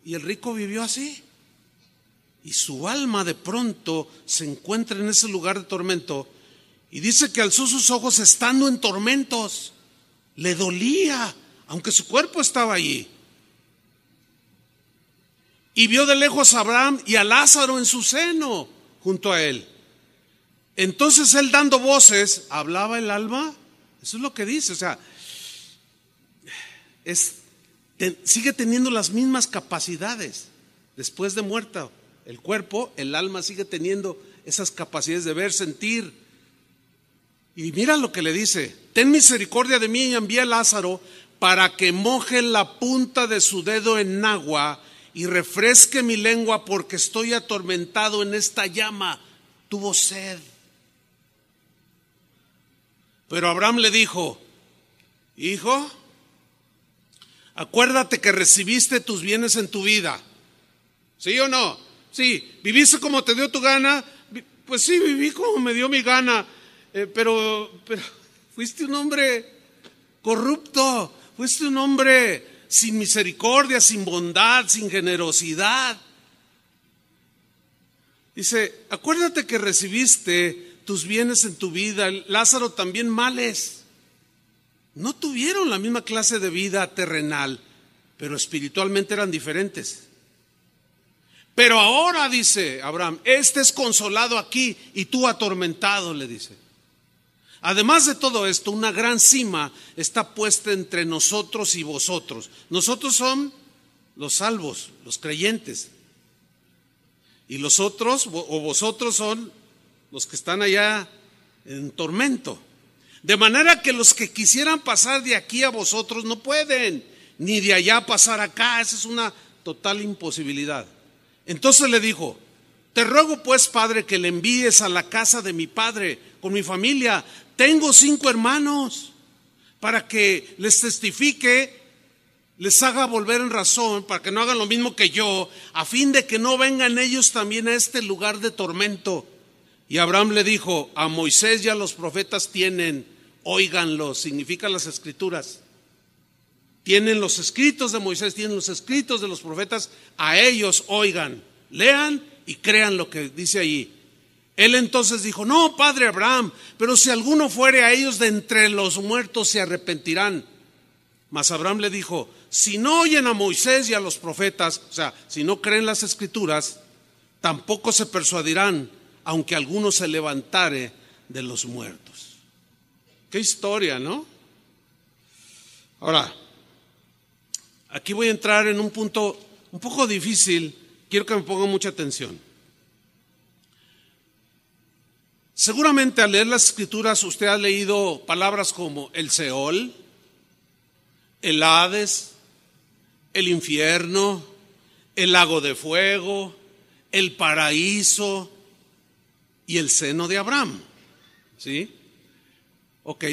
Y el rico vivió así. Y su alma de pronto se encuentra en ese lugar de tormento. Y dice que alzó sus ojos estando en tormentos. Le dolía, aunque su cuerpo estaba allí. Y vio de lejos a Abraham y a Lázaro en su seno junto a él. Entonces él dando voces, ¿hablaba el alma? Eso es lo que dice, o sea, sigue teniendo las mismas capacidades después de muerto. El cuerpo, el alma sigue teniendo esas capacidades de ver, sentir. Y mira lo que le dice, ten misericordia de mí y envía a Lázaro para que moje la punta de su dedo en agua y refresque mi lengua porque estoy atormentado en esta llama. Tuvo sed. Pero Abraham le dijo, hijo, Acuérdate que recibiste tus bienes en tu vida. ¿Sí o no? Sí, viviste como te dio tu gana. Pues sí, viví como me dio mi gana. Pero fuiste un hombre corrupto. Fuiste un hombre sin misericordia, sin bondad, sin generosidad. Dice, acuérdate que recibiste tus bienes en tu vida. Lázaro también males. No tuvieron la misma clase de vida terrenal, pero espiritualmente eran diferentes. Pero ahora, dice Abraham, este es consolado aquí y tú atormentado, le dice. Además de todo esto, una gran cima está puesta entre nosotros y vosotros. Nosotros son los salvos, los creyentes. Y los otros, o vosotros, son los que están allá en tormento. De manera que los que quisieran pasar de aquí a vosotros no pueden, ni de allá pasar acá. Esa es una total imposibilidad. Entonces le dijo, te ruego pues, Padre, que le envíes a la casa de mi padre con mi familia. Tengo 5 hermanos, para que les testifique, les haga volver en razón, para que no hagan lo mismo que yo, a fin de que no vengan ellos también a este lugar de tormento. Y Abraham le dijo, a Moisés y a los profetas tienen, óiganlos, significa las escrituras. Tienen los escritos de Moisés, tienen los escritos de los profetas, a ellos oigan, lean y crean lo que dice allí. Él entonces dijo, no, padre Abraham, pero si alguno fuere a ellos de entre los muertos se arrepentirán. Mas Abraham le dijo, si no oyen a Moisés y a los profetas, o sea, si no creen las escrituras, tampoco se persuadirán, aunque alguno se levantare de los muertos. Qué historia, ¿no? Ahora, aquí voy a entrar en un punto un poco difícil, quiero que me pongan mucha atención. Seguramente al leer las escrituras usted ha leído palabras como el Seol, el Hades, el infierno, el lago de fuego, el paraíso y el seno de Abraham. ¿Sí? Ok,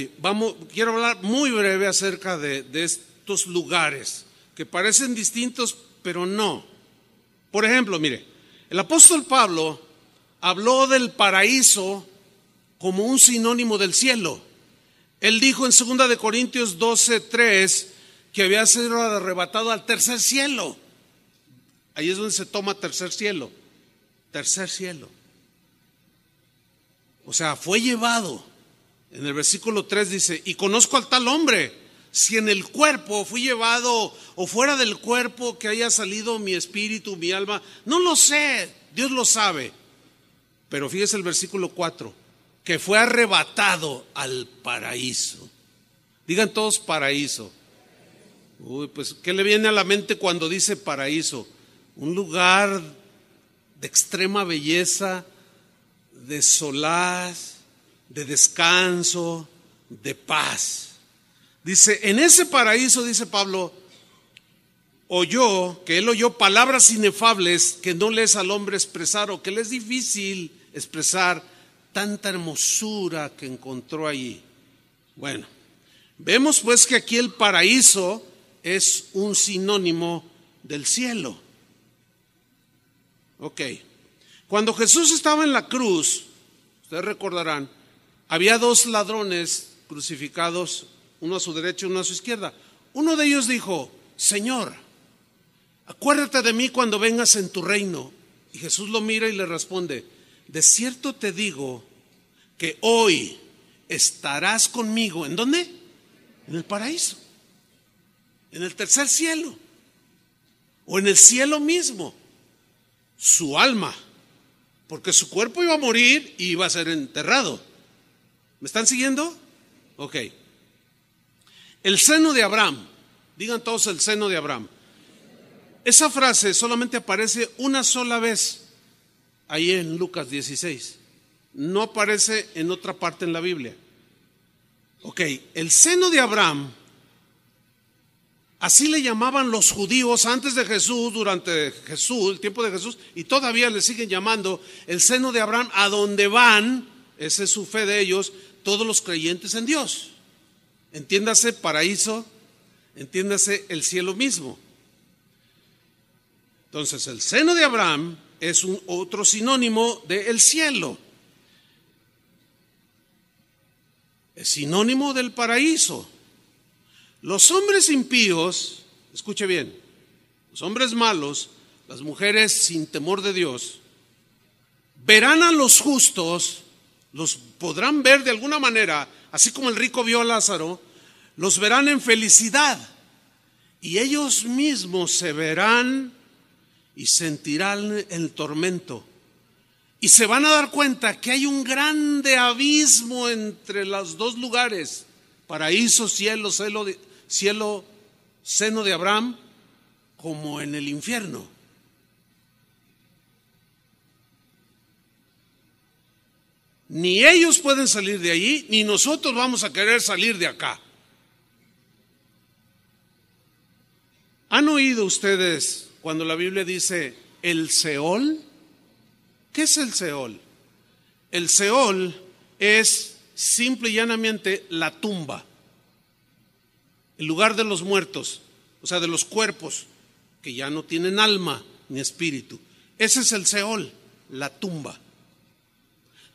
quiero hablar muy breve acerca de estos lugares que parecen distintos, pero no. Por ejemplo, mire, el apóstol Pablo habló del paraíso como un sinónimo del cielo. Él dijo en 2 de Corintios 12:3 que había sido arrebatado al tercer cielo. Ahí es donde se toma tercer cielo. Tercer cielo. O sea, fue llevado. En el versículo 3 dice, y conozco al tal hombre, si en el cuerpo fui llevado o fuera del cuerpo que haya salido mi espíritu, mi alma, no lo sé, Dios lo sabe. Pero fíjese el versículo 4, que fue arrebatado al paraíso. Digan todos paraíso. Uy, pues, ¿qué le viene a la mente cuando dice paraíso? Un lugar de extrema belleza, de solaz, de descanso, de paz. Dice, en ese paraíso, dice Pablo, él oyó palabras inefables que no le es al hombre expresar, o que le es difícil expresar tanta hermosura que encontró allí. Bueno, vemos pues que aquí el paraíso es un sinónimo del cielo. Ok, cuando Jesús estaba en la cruz, ustedes recordarán, había 2 ladrones crucificados, uno a su derecha y uno a su izquierda. Uno de ellos dijo, Señor, acuérdate de mí cuando vengas en tu reino. Y Jesús lo mira y le responde, de cierto te digo que hoy estarás conmigo. ¿En dónde? En el paraíso, en el tercer cielo, o en el cielo mismo. Su alma, porque su cuerpo iba a morir y iba a ser enterrado. ¿Me están siguiendo? Ok. El seno de Abraham, digan todos el seno de Abraham. Esa frase solamente aparece una sola vez ahí en Lucas 16. No aparece en otra parte en la Biblia. Ok, el seno de Abraham, así le llamaban los judíos antes de Jesús, durante Jesús, el tiempo de Jesús, y todavía le siguen llamando el seno de Abraham, a donde van, esa es su fe de ellos, todos los creyentes en Dios. Entiéndase, paraíso, entiéndase el cielo mismo. Entonces el seno de Abraham es otro sinónimo del cielo. Es sinónimo del paraíso. Los hombres impíos, escuche bien, los hombres malos, las mujeres sin temor de Dios, verán a los justos, los podrán ver de alguna manera, así como el rico vio a Lázaro, los verán en felicidad y ellos mismos se verán y sentirán el tormento. Y se van a dar cuenta que hay un grande abismo entre los dos lugares, paraíso, cielo, seno de Abraham, como en el infierno. Ni ellos pueden salir de allí, ni nosotros vamos a querer salir de acá. ¿Han oído ustedes cuando la Biblia dice el Seol? ¿Qué es el Seol? El Seol es simple y llanamente la tumba, el lugar de los muertos, o sea, de los cuerpos que ya no tienen alma ni espíritu. Ese es el Seol, la tumba.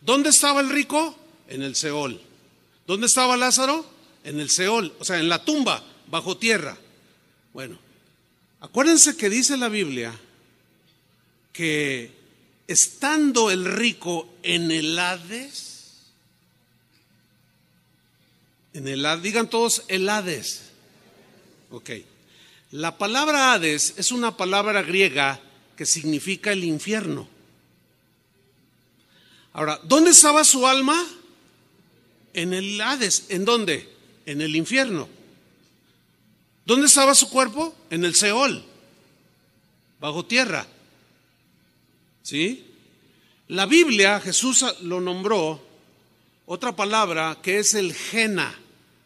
¿Dónde estaba el rico? En el Seol. ¿Dónde estaba Lázaro? En el Seol, o sea, en la tumba, bajo tierra. Bueno, acuérdense que dice la Biblia que estando el rico en el Hades, digan todos el Hades. Ok. La palabra Hades es una palabra griega que significa el infierno. Ahora, ¿dónde estaba su alma? En el Hades. ¿En dónde? En el infierno. ¿Dónde estaba su cuerpo? En el Seol, bajo tierra. ¿Sí? La Biblia, Jesús lo nombró otra palabra que es el Gena.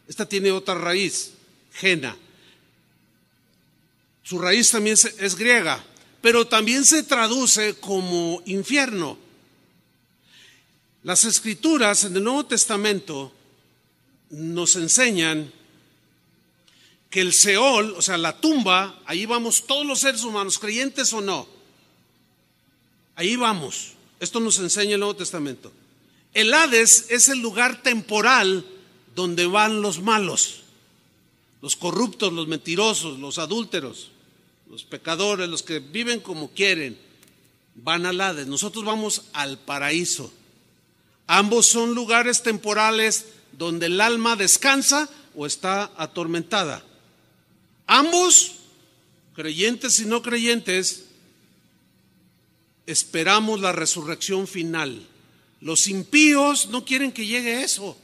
Esta tiene otra raíz, Gena. Su raíz también es griega, pero también se traduce como infierno. Las Escrituras en el Nuevo Testamento nos enseñan que el Seol, o sea, la tumba, ahí vamos todos los seres humanos, creyentes o no. Ahí vamos. Esto nos enseña el Nuevo Testamento. El Hades es el lugar temporal donde van los malos, los corruptos, los mentirosos, los adúlteros, los pecadores, los que viven como quieren, van al Hades. Nosotros vamos al paraíso. Ambos son lugares temporales donde el alma descansa o está atormentada. Ambos, creyentes y no creyentes, esperamos la resurrección final. Los impíos no quieren que llegue eso,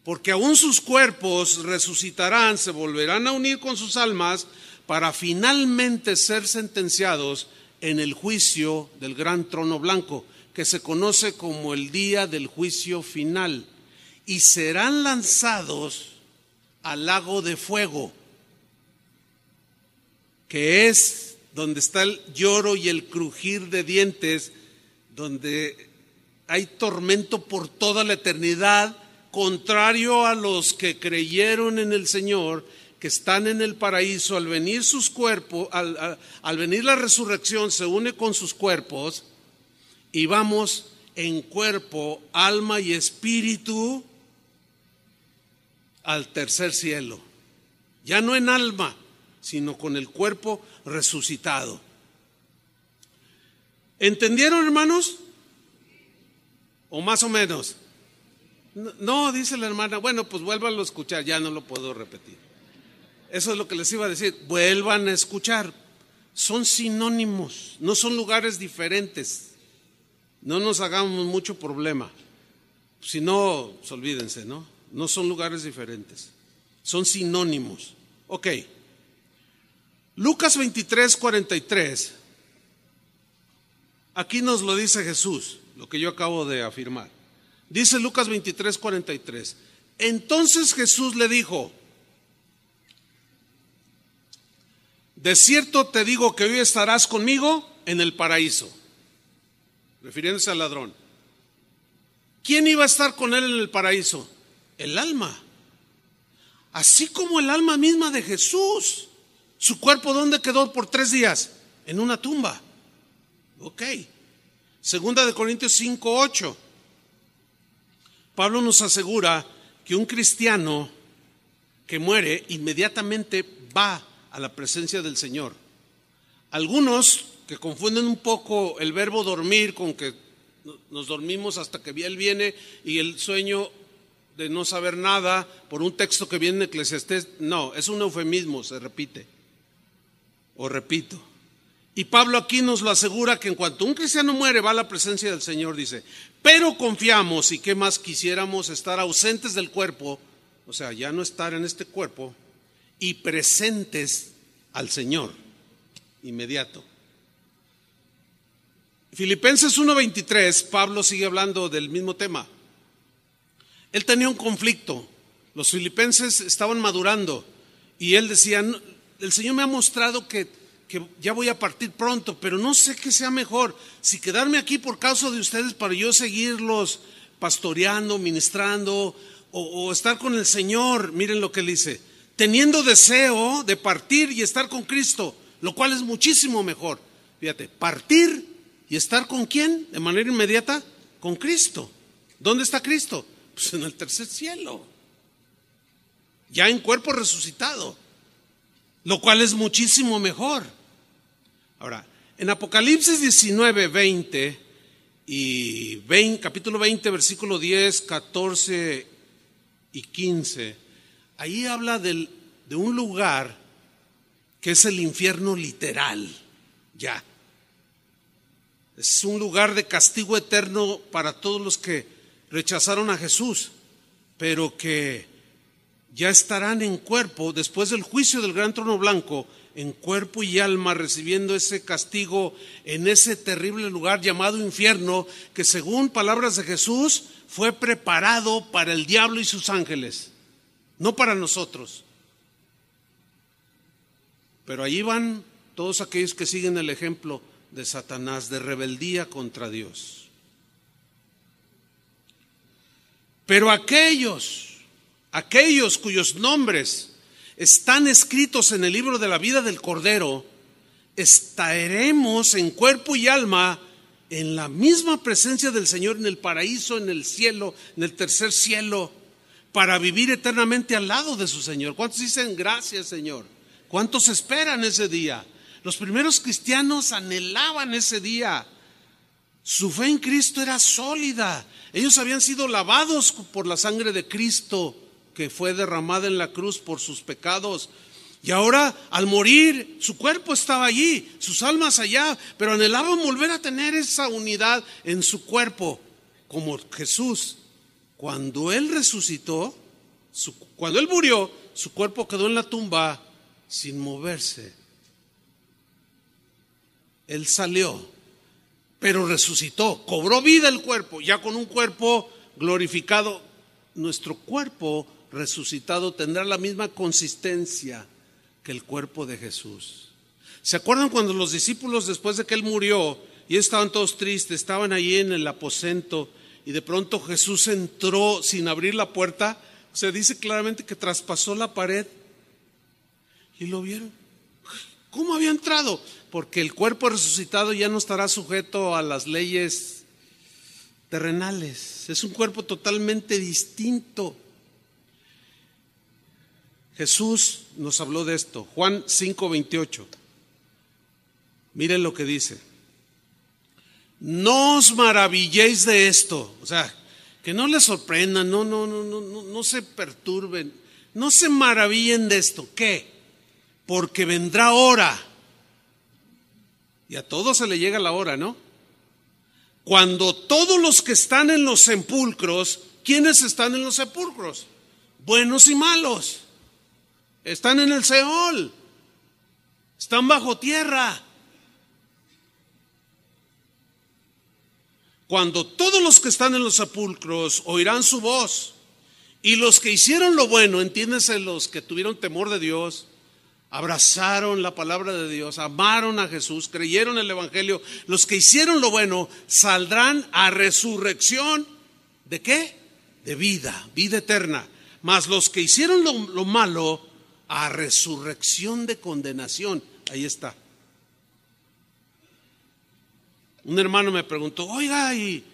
porque aún sus cuerpos resucitarán, se volverán a unir con sus almas para finalmente ser sentenciados en el juicio del gran trono blanco, que se conoce como el día del juicio final, y serán lanzados al lago de fuego, que es donde está el lloro y el crujir de dientes, donde hay tormento por toda la eternidad, contrario a los que creyeron en el Señor, que están en el paraíso. Al venir sus cuerpos, al venir la resurrección, se une con sus cuerpos y vamos en cuerpo, alma y espíritu al tercer cielo. Ya no en alma, sino con el cuerpo resucitado. ¿Entendieron, hermanos? ¿O más o menos? No, dice la hermana, bueno, pues vuélvanlo a escuchar, ya no lo puedo repetir. Eso es lo que les iba a decir, vuelvan a escuchar. Son sinónimos, no son lugares diferentes. No nos hagamos mucho problema. Si no, pues olvídense, ¿no? No son lugares diferentes, son sinónimos. Ok. Lucas 23:43. Aquí nos lo dice Jesús, lo que yo acabo de afirmar. Dice Lucas 23:43. Entonces Jesús le dijo: de cierto te digo que hoy estarás conmigo en el paraíso. Refiriéndose al ladrón. ¿Quién iba a estar con él en el paraíso? El alma. así como el alma misma de Jesús. ¿Su cuerpo dónde quedó por 3 días? En una tumba. Ok. Segunda de Corintios 5:8. Pablo nos asegura que un cristiano que muere inmediatamente va a la presencia del Señor. Algunos que confunden un poco el verbo dormir con que nos dormimos hasta que Él viene, y el sueño de no saber nada por un texto que viene en Eclesiastés. No, es un eufemismo, se repite o repito. Y Pablo aquí nos lo asegura, que en cuanto un cristiano muere va a la presencia del Señor. Dice, pero confiamos, y qué más quisiéramos, estar ausentes del cuerpo, o sea, ya no estar en este cuerpo, y presentes al Señor inmediato. Filipenses 1:23, Pablo sigue hablando del mismo tema. Él tenía un conflicto. Los filipenses estaban madurando y él decía, el Señor me ha mostrado que ya voy a partir pronto, pero no sé qué sea mejor, si quedarme aquí por causa de ustedes para yo seguirlos pastoreando, ministrando, o estar con el Señor. Miren lo que él dice: teniendo deseo de partir y estar con Cristo, lo cual es muchísimo mejor. Fíjate, partir y estar ¿con quién? De manera inmediata, con Cristo. ¿Dónde está Cristo? Pues en el tercer cielo, ya en cuerpo resucitado, lo cual es muchísimo mejor. Ahora, en Apocalipsis 19:20 y capítulo 20, versículo 10, 14 y 15, ahí habla de un lugar que es el infierno literal, ya. Es un lugar de castigo eterno para todos los que rechazaron a Jesús, pero que ya estarán en cuerpo, después del juicio del gran trono blanco, en cuerpo y alma, recibiendo ese castigo en ese terrible lugar llamado infierno, que según palabras de Jesús fue preparado para el diablo y sus ángeles, no para nosotros. Pero allí van todos aquellos que siguen el ejemplo de Satanás, de rebeldía contra Dios. Pero aquellos cuyos nombres están escritos en el libro de la vida del Cordero, estaremos en cuerpo y alma en la misma presencia del Señor, en el paraíso, en el cielo, en el tercer cielo, para vivir eternamente al lado de su Señor. ¿Cuántos dicen gracias, Señor? ¿Cuántos esperan ese día? Los primeros cristianos anhelaban ese día. Su fe en Cristo era sólida. Ellos habían sido lavados por la sangre de Cristo, que fue derramada en la cruz por sus pecados. Y ahora, al morir, su cuerpo estaba allí, sus almas allá, pero anhelaban volver a tener esa unidad en su cuerpo, como Jesús. Cuando Él resucitó, cuando Él murió, su cuerpo quedó en la tumba sin moverse. Él salió, pero resucitó, cobró vida el cuerpo, ya con un cuerpo glorificado. Nuestro cuerpo resucitado tendrá la misma consistencia que el cuerpo de Jesús. ¿Se acuerdan cuando los discípulos, después de que Él murió, y estaban todos tristes, estaban allí en el aposento, y de pronto Jesús entró sin abrir la puerta? Se dice claramente que traspasó la pared y lo vieron. ¿Cómo había entrado? Porque el cuerpo resucitado ya no estará sujeto a las leyes terrenales. Es un cuerpo totalmente distinto. Jesús nos habló de esto. Juan 5:28. Miren lo que dice: no os maravilléis de esto. O sea, que no les sorprendan, no se perturben, no se maravillen de esto. ¿Qué? Porque vendrá hora, y a todos se le llega la hora, ¿no? Cuando todos los que están en los sepulcros, ¿quiénes están en los sepulcros? Buenos y malos. Están en el Seol, están bajo tierra. Cuando todos los que están en los sepulcros oirán su voz, y los que hicieron lo bueno, entiéndese, los que tuvieron temor de Dios, abrazaron la palabra de Dios, amaron a Jesús, creyeron el Evangelio, los que hicieron lo bueno saldrán a resurrección. ¿De qué? De vida, vida eterna. Mas los que hicieron lo malo, a resurrección de condenación. Ahí está. Un hermano me preguntó, oiga, ¿y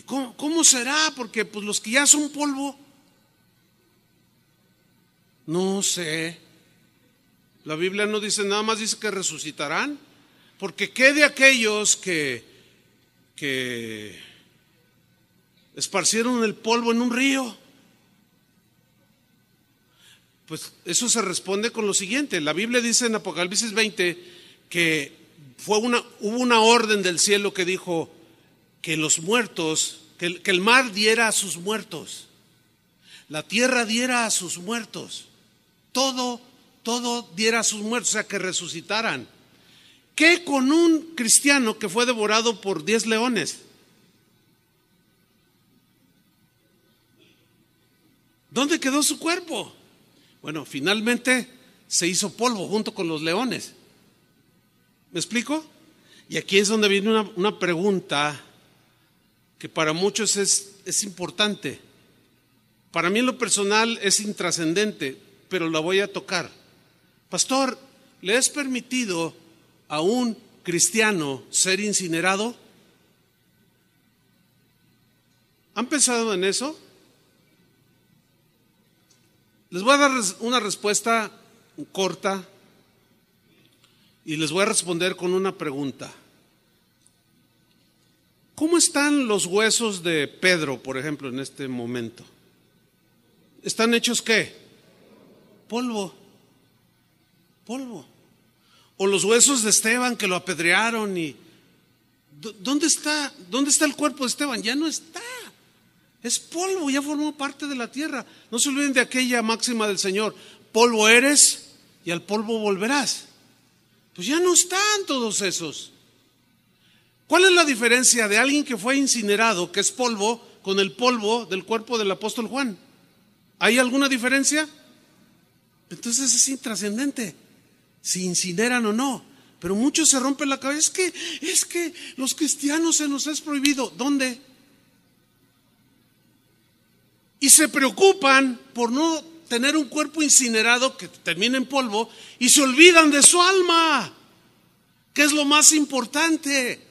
cómo será? Porque pues los que ya son polvo. No sé. La Biblia no dice nada más, dice que resucitarán. Porque ¿qué de aquellos que esparcieron el polvo en un río? Pues eso se responde con lo siguiente. La Biblia dice en Apocalipsis 20 que hubo una orden del cielo que dijo que los muertos, que el mar diera a sus muertos, la tierra diera a sus muertos, todo diera a sus muertos, o sea, que resucitaran. ¿Qué con un cristiano que fue devorado por 10 leones? ¿Dónde quedó su cuerpo? Bueno, finalmente se hizo polvo junto con los leones. ¿Me explico? Y aquí es donde viene una pregunta que para muchos es importante. Para mí en lo personal es intrascendente, pero la voy a tocar. Pastor, ¿le es permitido a un cristiano ser incinerado? ¿Han pensado en eso? Les voy a dar una respuesta corta y les voy a responder con una pregunta. ¿Cómo están los huesos de Pedro, por ejemplo, en este momento? ¿Están hechos qué? Polvo. O los huesos de Esteban que lo apedrearon y ¿dónde está el cuerpo de Esteban? Ya no está. Es polvo, ya formó parte de la tierra. No se olviden de aquella máxima del Señor: polvo eres y al polvo volverás. Pues ya no están todos esos. ¿Cuál es la diferencia de alguien que fue incinerado, que es polvo, con el polvo del cuerpo del apóstol Juan? ¿Hay alguna diferencia? Entonces es intrascendente si incineran o no. Pero muchos se rompen la cabeza. Es que los cristianos se nos es prohibido. ¿Dónde? Y se preocupan por no tener un cuerpo incinerado que termine en polvo y se olvidan de su alma, que es lo más importante.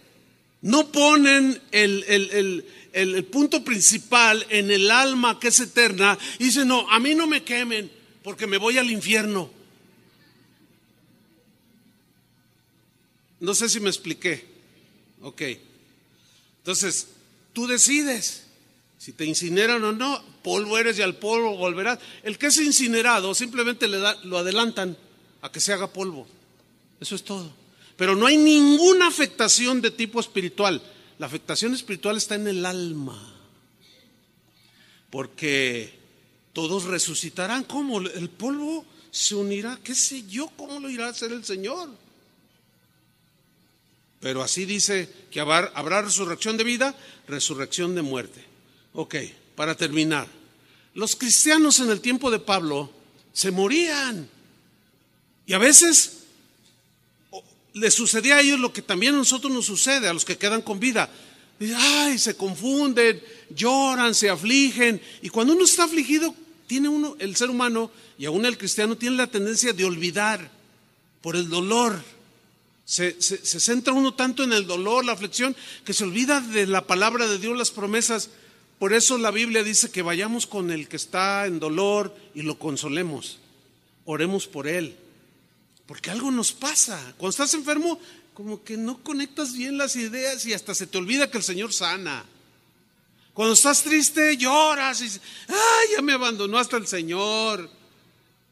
No ponen el punto principal en el alma, que es eterna, y dicen: no, a mí no me quemen porque me voy al infierno. No sé si me expliqué. Ok. Entonces, tú decides si te incineran o no. Polvo eres y al polvo volverás. El que es incinerado simplemente lo adelantan a que se haga polvo. Eso es todo. Pero no hay ninguna afectación de tipo espiritual. La afectación espiritual está en el alma. Porque todos resucitarán. ¿Cómo? El polvo se unirá. ¿Qué sé yo? ¿Cómo lo irá a hacer el Señor? Pero así dice que habrá resurrección de vida, resurrección de muerte. Ok, para terminar. Los cristianos en el tiempo de Pablo se morían. Y a veces les sucedía a ellos lo que también a nosotros nos sucede, a los que quedan con vida. Ay, se confunden, lloran, se afligen. Y cuando uno está afligido, el ser humano y aún el cristiano tiene la tendencia de olvidar por el dolor. Se centra uno tanto en el dolor, la aflicción, que se olvida de la palabra de Dios, las promesas. Por eso la Biblia dice que vayamos con el que está en dolor y lo consolemos. Oremos por él. Porque algo nos pasa. Cuando estás enfermo, como que no conectas bien las ideas y hasta se te olvida que el Señor sana. Cuando estás triste, lloras y dices: ay, ya me abandonó hasta el Señor.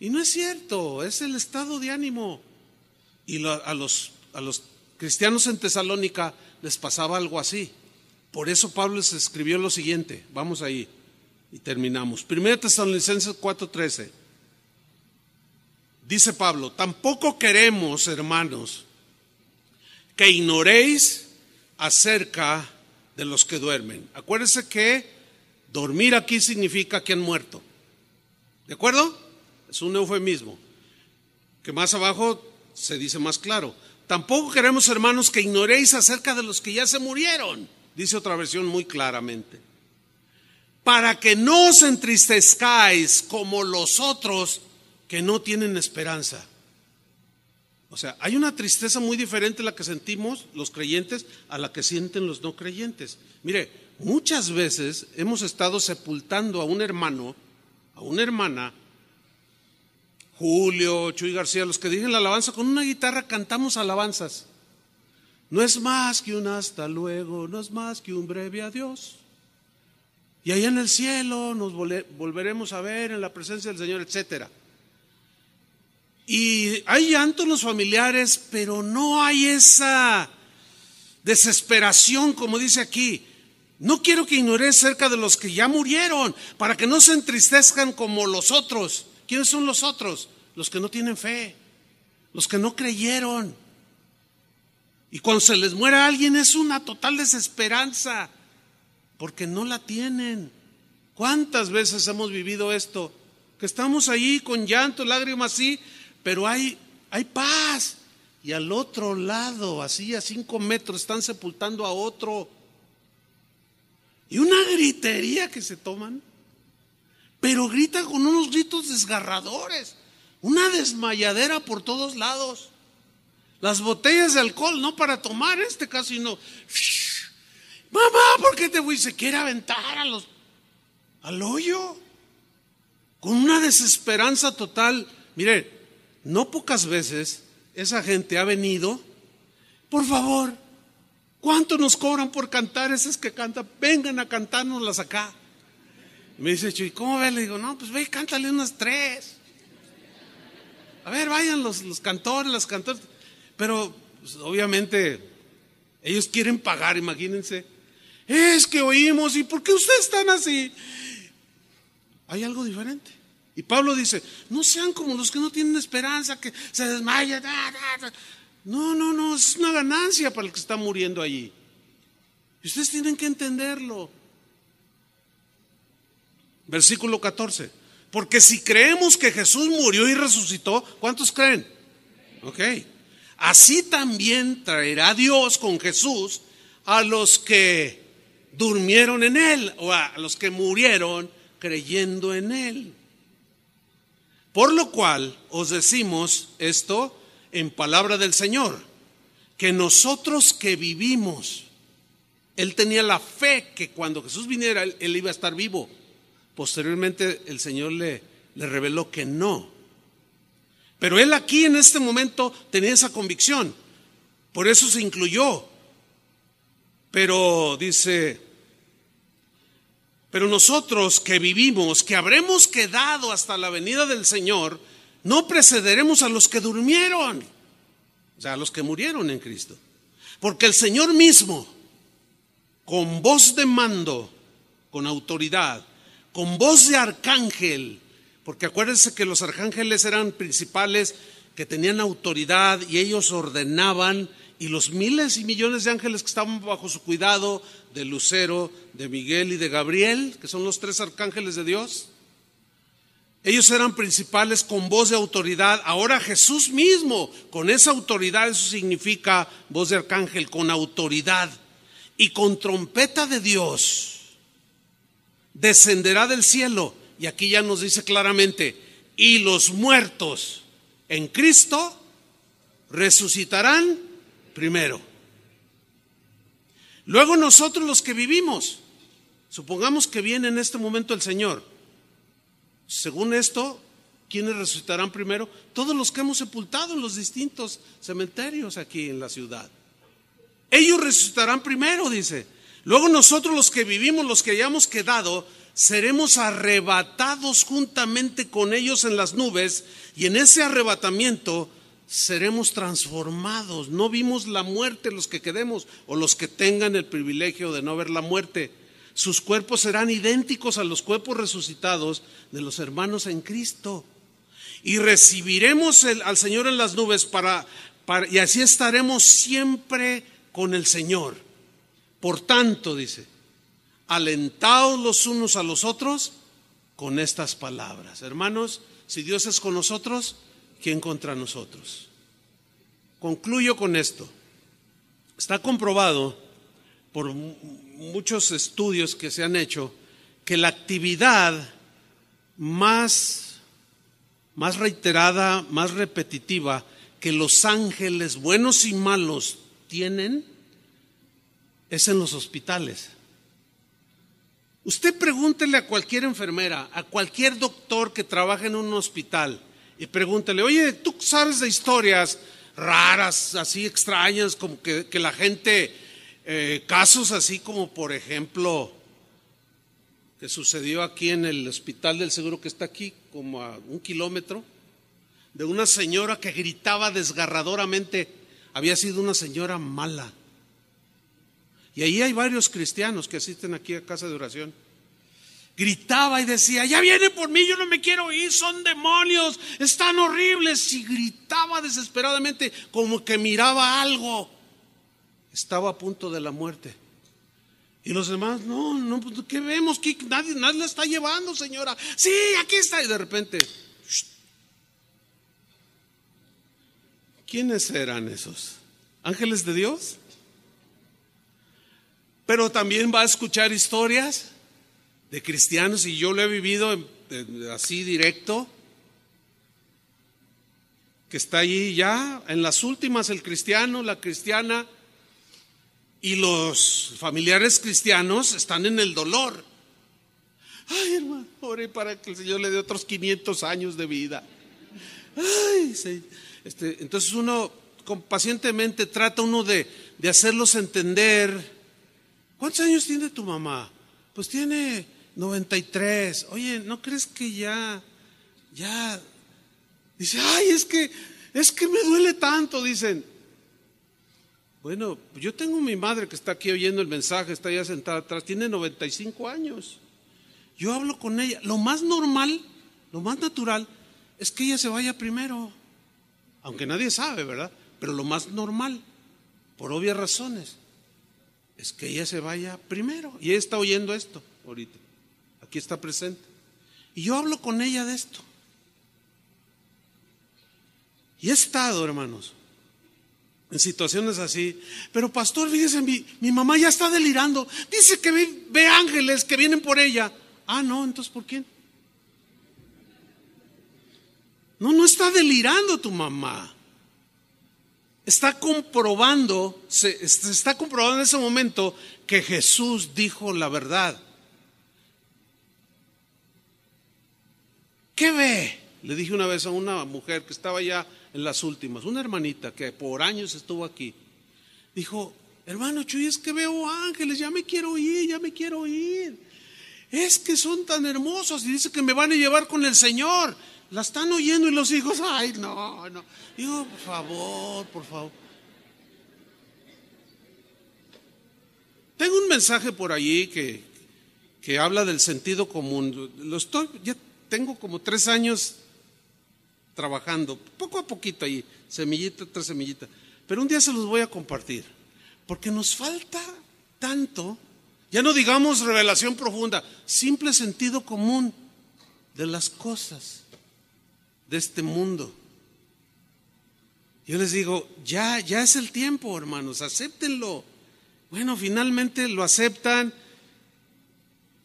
Y no es cierto, es el estado de ánimo. Y a los cristianos en Tesalónica les pasaba algo así. Por eso Pablo les escribió lo siguiente. Vamos ahí y terminamos. 1 Tesalonicenses 4:13. Dice Pablo: tampoco queremos, hermanos, que ignoréis acerca de los que duermen. Acuérdense que dormir aquí significa que han muerto. ¿De acuerdo? Es un eufemismo. Que más abajo se dice más claro. Tampoco queremos, hermanos, que ignoréis acerca de los que ya se murieron. Dice otra versión muy claramente. para que no os entristezcáis como los otros que no tienen esperanza. O sea, hay una tristeza muy diferente la que sentimos los creyentes a la que sienten los no creyentes. Mire, muchas veces hemos estado sepultando a un hermano, a una hermana, Julio, Chuy García, los que dirigen la alabanza, con una guitarra cantamos alabanzas. No es más que un hasta luego, no es más que un breve adiós. Y allá en el cielo nos volveremos a ver en la presencia del Señor, etcétera. Y hay llanto en los familiares, pero no hay esa desesperación como dice aquí. No quiero que ignores cerca de los que ya murieron, para que no se entristezcan como los otros. ¿Quiénes son los otros? Los que no tienen fe, los que no creyeron. Y cuando se les muere a alguien es una total desesperanza, porque no la tienen. ¿Cuántas veces hemos vivido esto? Que estamos ahí con llanto, lágrimas, sí, pero hay paz. Y al otro lado, así a 5 metros, están sepultando a otro. Y una gritería que se toman, pero gritan con unos gritos desgarradores, una desmayadera por todos lados. Las botellas de alcohol, no para tomar, en este caso, sino, mamá, ¿por qué te voy? Se quiere aventar al hoyo, con una desesperanza total. Mire, no pocas veces esa gente ha venido, por favor, ¿cuánto nos cobran por cantar esas que cantan? Vengan a cantárnoslas acá. Me dice Chuy, ¿cómo ves? Le digo, no, pues ve y cántale unas 3. A ver, vayan los cantores, las cantoras. Pero pues, obviamente ellos quieren pagar, imagínense. Es que oímos, ¿y por qué ustedes están así? Hay algo diferente. Y Pablo dice, no sean como los que no tienen esperanza, que se desmayan. No, es una ganancia para el que está muriendo allí. Y ustedes tienen que entenderlo. Versículo 14. Porque si creemos que Jesús murió y resucitó, ¿cuántos creen? Ok. Así también traerá Dios con Jesús a los que durmieron en Él, o a los que murieron creyendo en Él. Por lo cual os decimos esto en palabra del Señor, que nosotros que vivimos, Él tenía la fe que cuando Jesús viniera, Él iba a estar vivo. Posteriormente el Señor le reveló que no. Pero Él aquí en este momento tenía esa convicción. Por eso se incluyó. Pero dice, pero nosotros que vivimos, que habremos quedado hasta la venida del Señor, no precederemos a los que durmieron, o sea, a los que murieron en Cristo. Porque el Señor mismo, con voz de mando, con autoridad, con voz de arcángel, porque acuérdense que los arcángeles eran principales que tenían autoridad y ellos ordenaban, y los miles y millones de ángeles que estaban bajo su cuidado, de Lucero, de Miguel y de Gabriel, que son los 3 arcángeles de Dios, ellos eran principales con voz de autoridad. Ahora Jesús mismo, con esa autoridad, eso significa voz de arcángel, con autoridad, y con trompeta de Dios, descenderá del cielo. Y aquí ya nos dice claramente, y los muertos en Cristo resucitarán primero. Luego nosotros los que vivimos, supongamos que viene en este momento el Señor. Según esto, ¿quiénes resucitarán primero? Todos los que hemos sepultado en los distintos cementerios aquí en la ciudad. Ellos resucitarán primero, dice. Luego nosotros los que vivimos, los que hayamos quedado, seremos arrebatados juntamente con ellos en las nubes, y en ese arrebatamiento seremos transformados. No vimos la muerte los que quedemos, o los que tengan el privilegio de no ver la muerte. Sus cuerpos serán idénticos a los cuerpos resucitados de los hermanos en Cristo. Y recibiremos al Señor en las nubes y así estaremos siempre con el Señor. Por tanto, dice, alentaos los unos a los otros con estas palabras. Hermanos, si Dios es con nosotros, ¿quién contra nosotros? Concluyo con esto. Está comprobado por muchos estudios que se han hecho que la actividad más reiterada, más repetitiva que los ángeles buenos y malos tienen es en los hospitales. Usted pregúntele a cualquier enfermera, a cualquier doctor que trabaje en un hospital y pregúntele: oye, ¿tú sabes de historias raras, así extrañas, como que la gente, casos así como por ejemplo que sucedió aquí en el Hospital del Seguro que está aquí como a 1 kilómetro, de una señora que gritaba desgarradoramente? Había sido una señora mala. Y ahí hay varios cristianos que asisten aquí a casa de oración. Gritaba y decía: ya viene por mí, yo no me quiero ir, son demonios, están horribles. Y gritaba desesperadamente como que miraba algo. Estaba a punto de la muerte. Y los demás: no, ¿qué vemos? Nadie la está llevando, señora. Sí, aquí está. Y de repente, ¡shh! ¿Quiénes eran esos? ¿Ángeles de Dios? Pero también va a escuchar historias de cristianos, y yo lo he vivido así directo, que está allí ya en las últimas el cristiano, la cristiana, y los familiares cristianos están en el dolor. Ay, hermano, ore para que el Señor le dé otros 500 años de vida. Ay, sí. Entonces uno pacientemente trata de hacerlos entender. ¿Cuántos años tiene tu mamá? Pues tiene 93. Oye, ¿no crees que ya? Dice: ay, es que me duele tanto, dicen. Bueno, yo tengo mi madre que está aquí oyendo el mensaje, está ya sentada atrás, tiene 95 años. Yo hablo con ella. Lo más normal, lo más natural es que ella se vaya primero. Aunque nadie sabe, ¿verdad? Pero lo más normal, por obvias razones, es que ella se vaya primero. Y ella está oyendo esto ahorita. Aquí está presente. Y yo hablo con ella de esto. Y he estado, hermanos, en situaciones así. Pero pastor, fíjese, mi mamá ya está delirando. Dice que ve ángeles que vienen por ella. Ah, no, entonces ¿por quién? No está delirando tu mamá. Está comprobando, se está comprobando en ese momento que Jesús dijo la verdad. ¿Qué ve? Le dije una vez a una mujer que estaba ya en las últimas, una hermanita que por años estuvo aquí. Dijo: hermano Chuy, es que veo ángeles, ya me quiero ir. Es que son tan hermosos y dice que me van a llevar con el Señor. La están oyendo y los hijos: ay, no. Digo: por favor. Tengo un mensaje por allí que habla del sentido común. Ya tengo como 3 años trabajando, poco a poquito ahí, semillita tras semillita. Pero un día se los voy a compartir, porque nos falta tanto, ya no digamos revelación profunda, simple sentido común de las cosas de este mundo. Yo les digo: ya es el tiempo, hermanos, acéptenlo. Bueno, finalmente lo aceptan.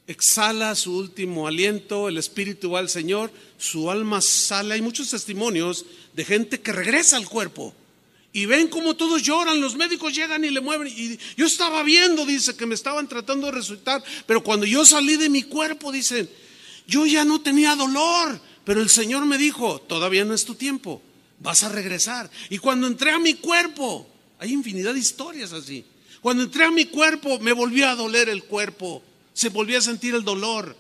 Exhala su último aliento, el espíritu va al Señor, su alma sale. Hay muchos testimonios de gente que regresa al cuerpo y ven cómo todos lloran, los médicos llegan y le mueven. Y yo estaba viendo, dice, que me estaban tratando de resucitar, pero cuando yo salí de mi cuerpo, dicen, yo ya no tenía dolor, pero el Señor me dijo: todavía no es tu tiempo, vas a regresar. Y cuando entré a mi cuerpo, hay infinidad de historias así. Cuando entré a mi cuerpo, me volvió a doler el cuerpo, se volvió a sentir el dolor.